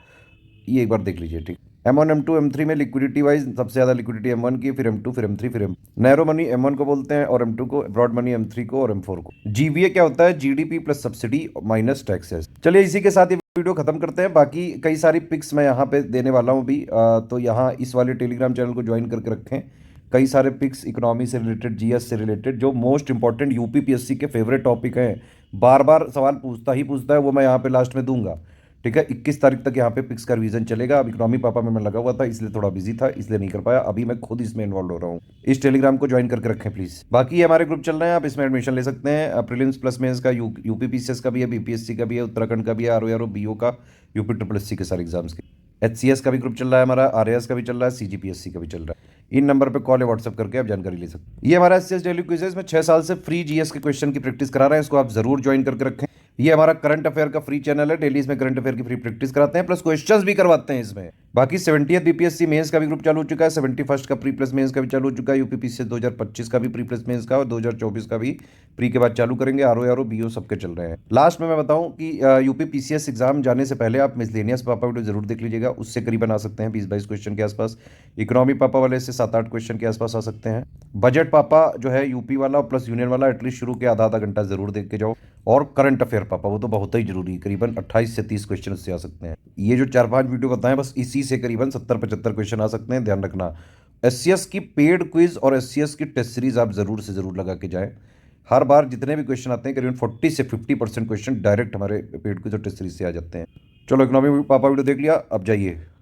ये एक बार देख लीजिए। ठीक। M1 M2 M3 में लिक्विडिटी वाइज सबसे ज़्यादा लिक्विडिटी M1 की, फिर M2, फिर M3, फिर M। नैरो मनी M1 को बोलते हैं, और M2 को, ब्रॉड मनी M3 को, और M4 को। GVA क्या होता है? GDP plus subsidy minus taxes. चलिए इसी के साथ ये वीडियो खत्म करते हैं। बाकी कई सारी पिक्स मैं यहाँ पे देने वाला हूँ भी, तो यहाँ इस वाले टेलीग्राम चैनल को ज्वाइन करके रखें। कई सारे पिक्स इकोनॉमी से रिलेटेड, जीएस से रिलेटेड, जो मोस्ट इंपॉर्टेंट यूपीपीएससी के फेवरेट टॉपिक हैं, बार बार सवाल पूछता है, वो मैं यहाँ पे लास्ट में दूंगा। ठीक है। 21 तारीख तक यहाँ पे पिक्स का रिवीजन चलेगा। अब इकोनॉमी पापा में मैं लगा हुआ था, इसलिए थोड़ा बिजी था, इसलिए नहीं कर पाया। अभी मैं खुद इसमें इन्वॉल्व हो रहा हूँ। इस टेलीग्राम को ज्वाइन करके रखें प्लीज। बाकी ये हमारे ग्रुप चल रहे हैं, आप इसमें एडमिशन ले सकते हैं। प्रीलिम्स प्लस मेंस का, यूपीपीसीएस का भी है, बीपीएससी का भी है, उत्तराखंड का भी है, आरओ बीओ का, यूपी ट्रिपल एससी के सारे एग्जाम्स के। HCS का भी ग्रुप चल रहा है हमारा, RAS का भी चल रहा है, CGPSC का भी चल रहा है। इन नंबर पे कॉल या व्हाट्सएप करके आप जानकारी ले सकते हैं। ये हमारा SCS डेली क्विज है, इसमें 6 साल से फ्री GS के क्वेश्चन की प्रैक्टिस करा रहे हैं, इसको आप जरूर ज्वाइन करके रखें। ये हमारा करंट अफेयर का फ्री चैनल है, डेली इसमें करंट अफेयर की फ्री प्रैक्टिस कराते हैं, प्लस क्वेश्चंस भी करवाते हैं इसमें। बाकी 70th बीपीएससी मेंस का भी ग्रुप चालू हो चुका है, 71st का प्री प्लस मेंस का भी चालू हो चुका है, यूपीपीसीएस 2025 का भी प्री प्लस मेंस का, और 2024 का भी प्री के बाद चालू करेंगे। आरओ बीओ सबके चल रहे हैं। लास्ट में मैं बताऊं कि यूपीपीसीएस एग्जाम जाने से पहले आप मिसलेनियस पापा वीडियो जरूर देख लीजिएगा, उससे करीबन आ सकते हैं 20-22 क्वेश्चन के आसपास। इकोनॉमी पापा वाले से 7-8 क्वेश्चन के आसपास आ सकते हैं। बजट पापा जो है यूपी वाला और प्लस यूनियन वाला, एटलीस्ट शुरू के आधा घंटा जरूर देख के जाओ। और करंट अफेयर पापा, वो तो बहुत ही जरूरी है, करीबन 28 से 30 क्वेश्चन उससे आ सकते हैं। ये जो 4-5 वीडियो बताएं, बस इसी से करीबन 70-75 क्वेश्चन आ सकते हैं, ध्यान रखना। SCS की पेड क्विज और SCS की टेस्ट सीरीज आप जरूर से जरूर लगा के जाएं। हर बार जितने भी क्वेश्चन आते हैं, करीबन 40 से 50% क्वेश्चन डायरेक्ट हमारे पेड क्विज और टेस्ट सीरीज से आ जाते हैं। चलो इकोनॉमी पापा वीडियो देख लिया, अब जाइए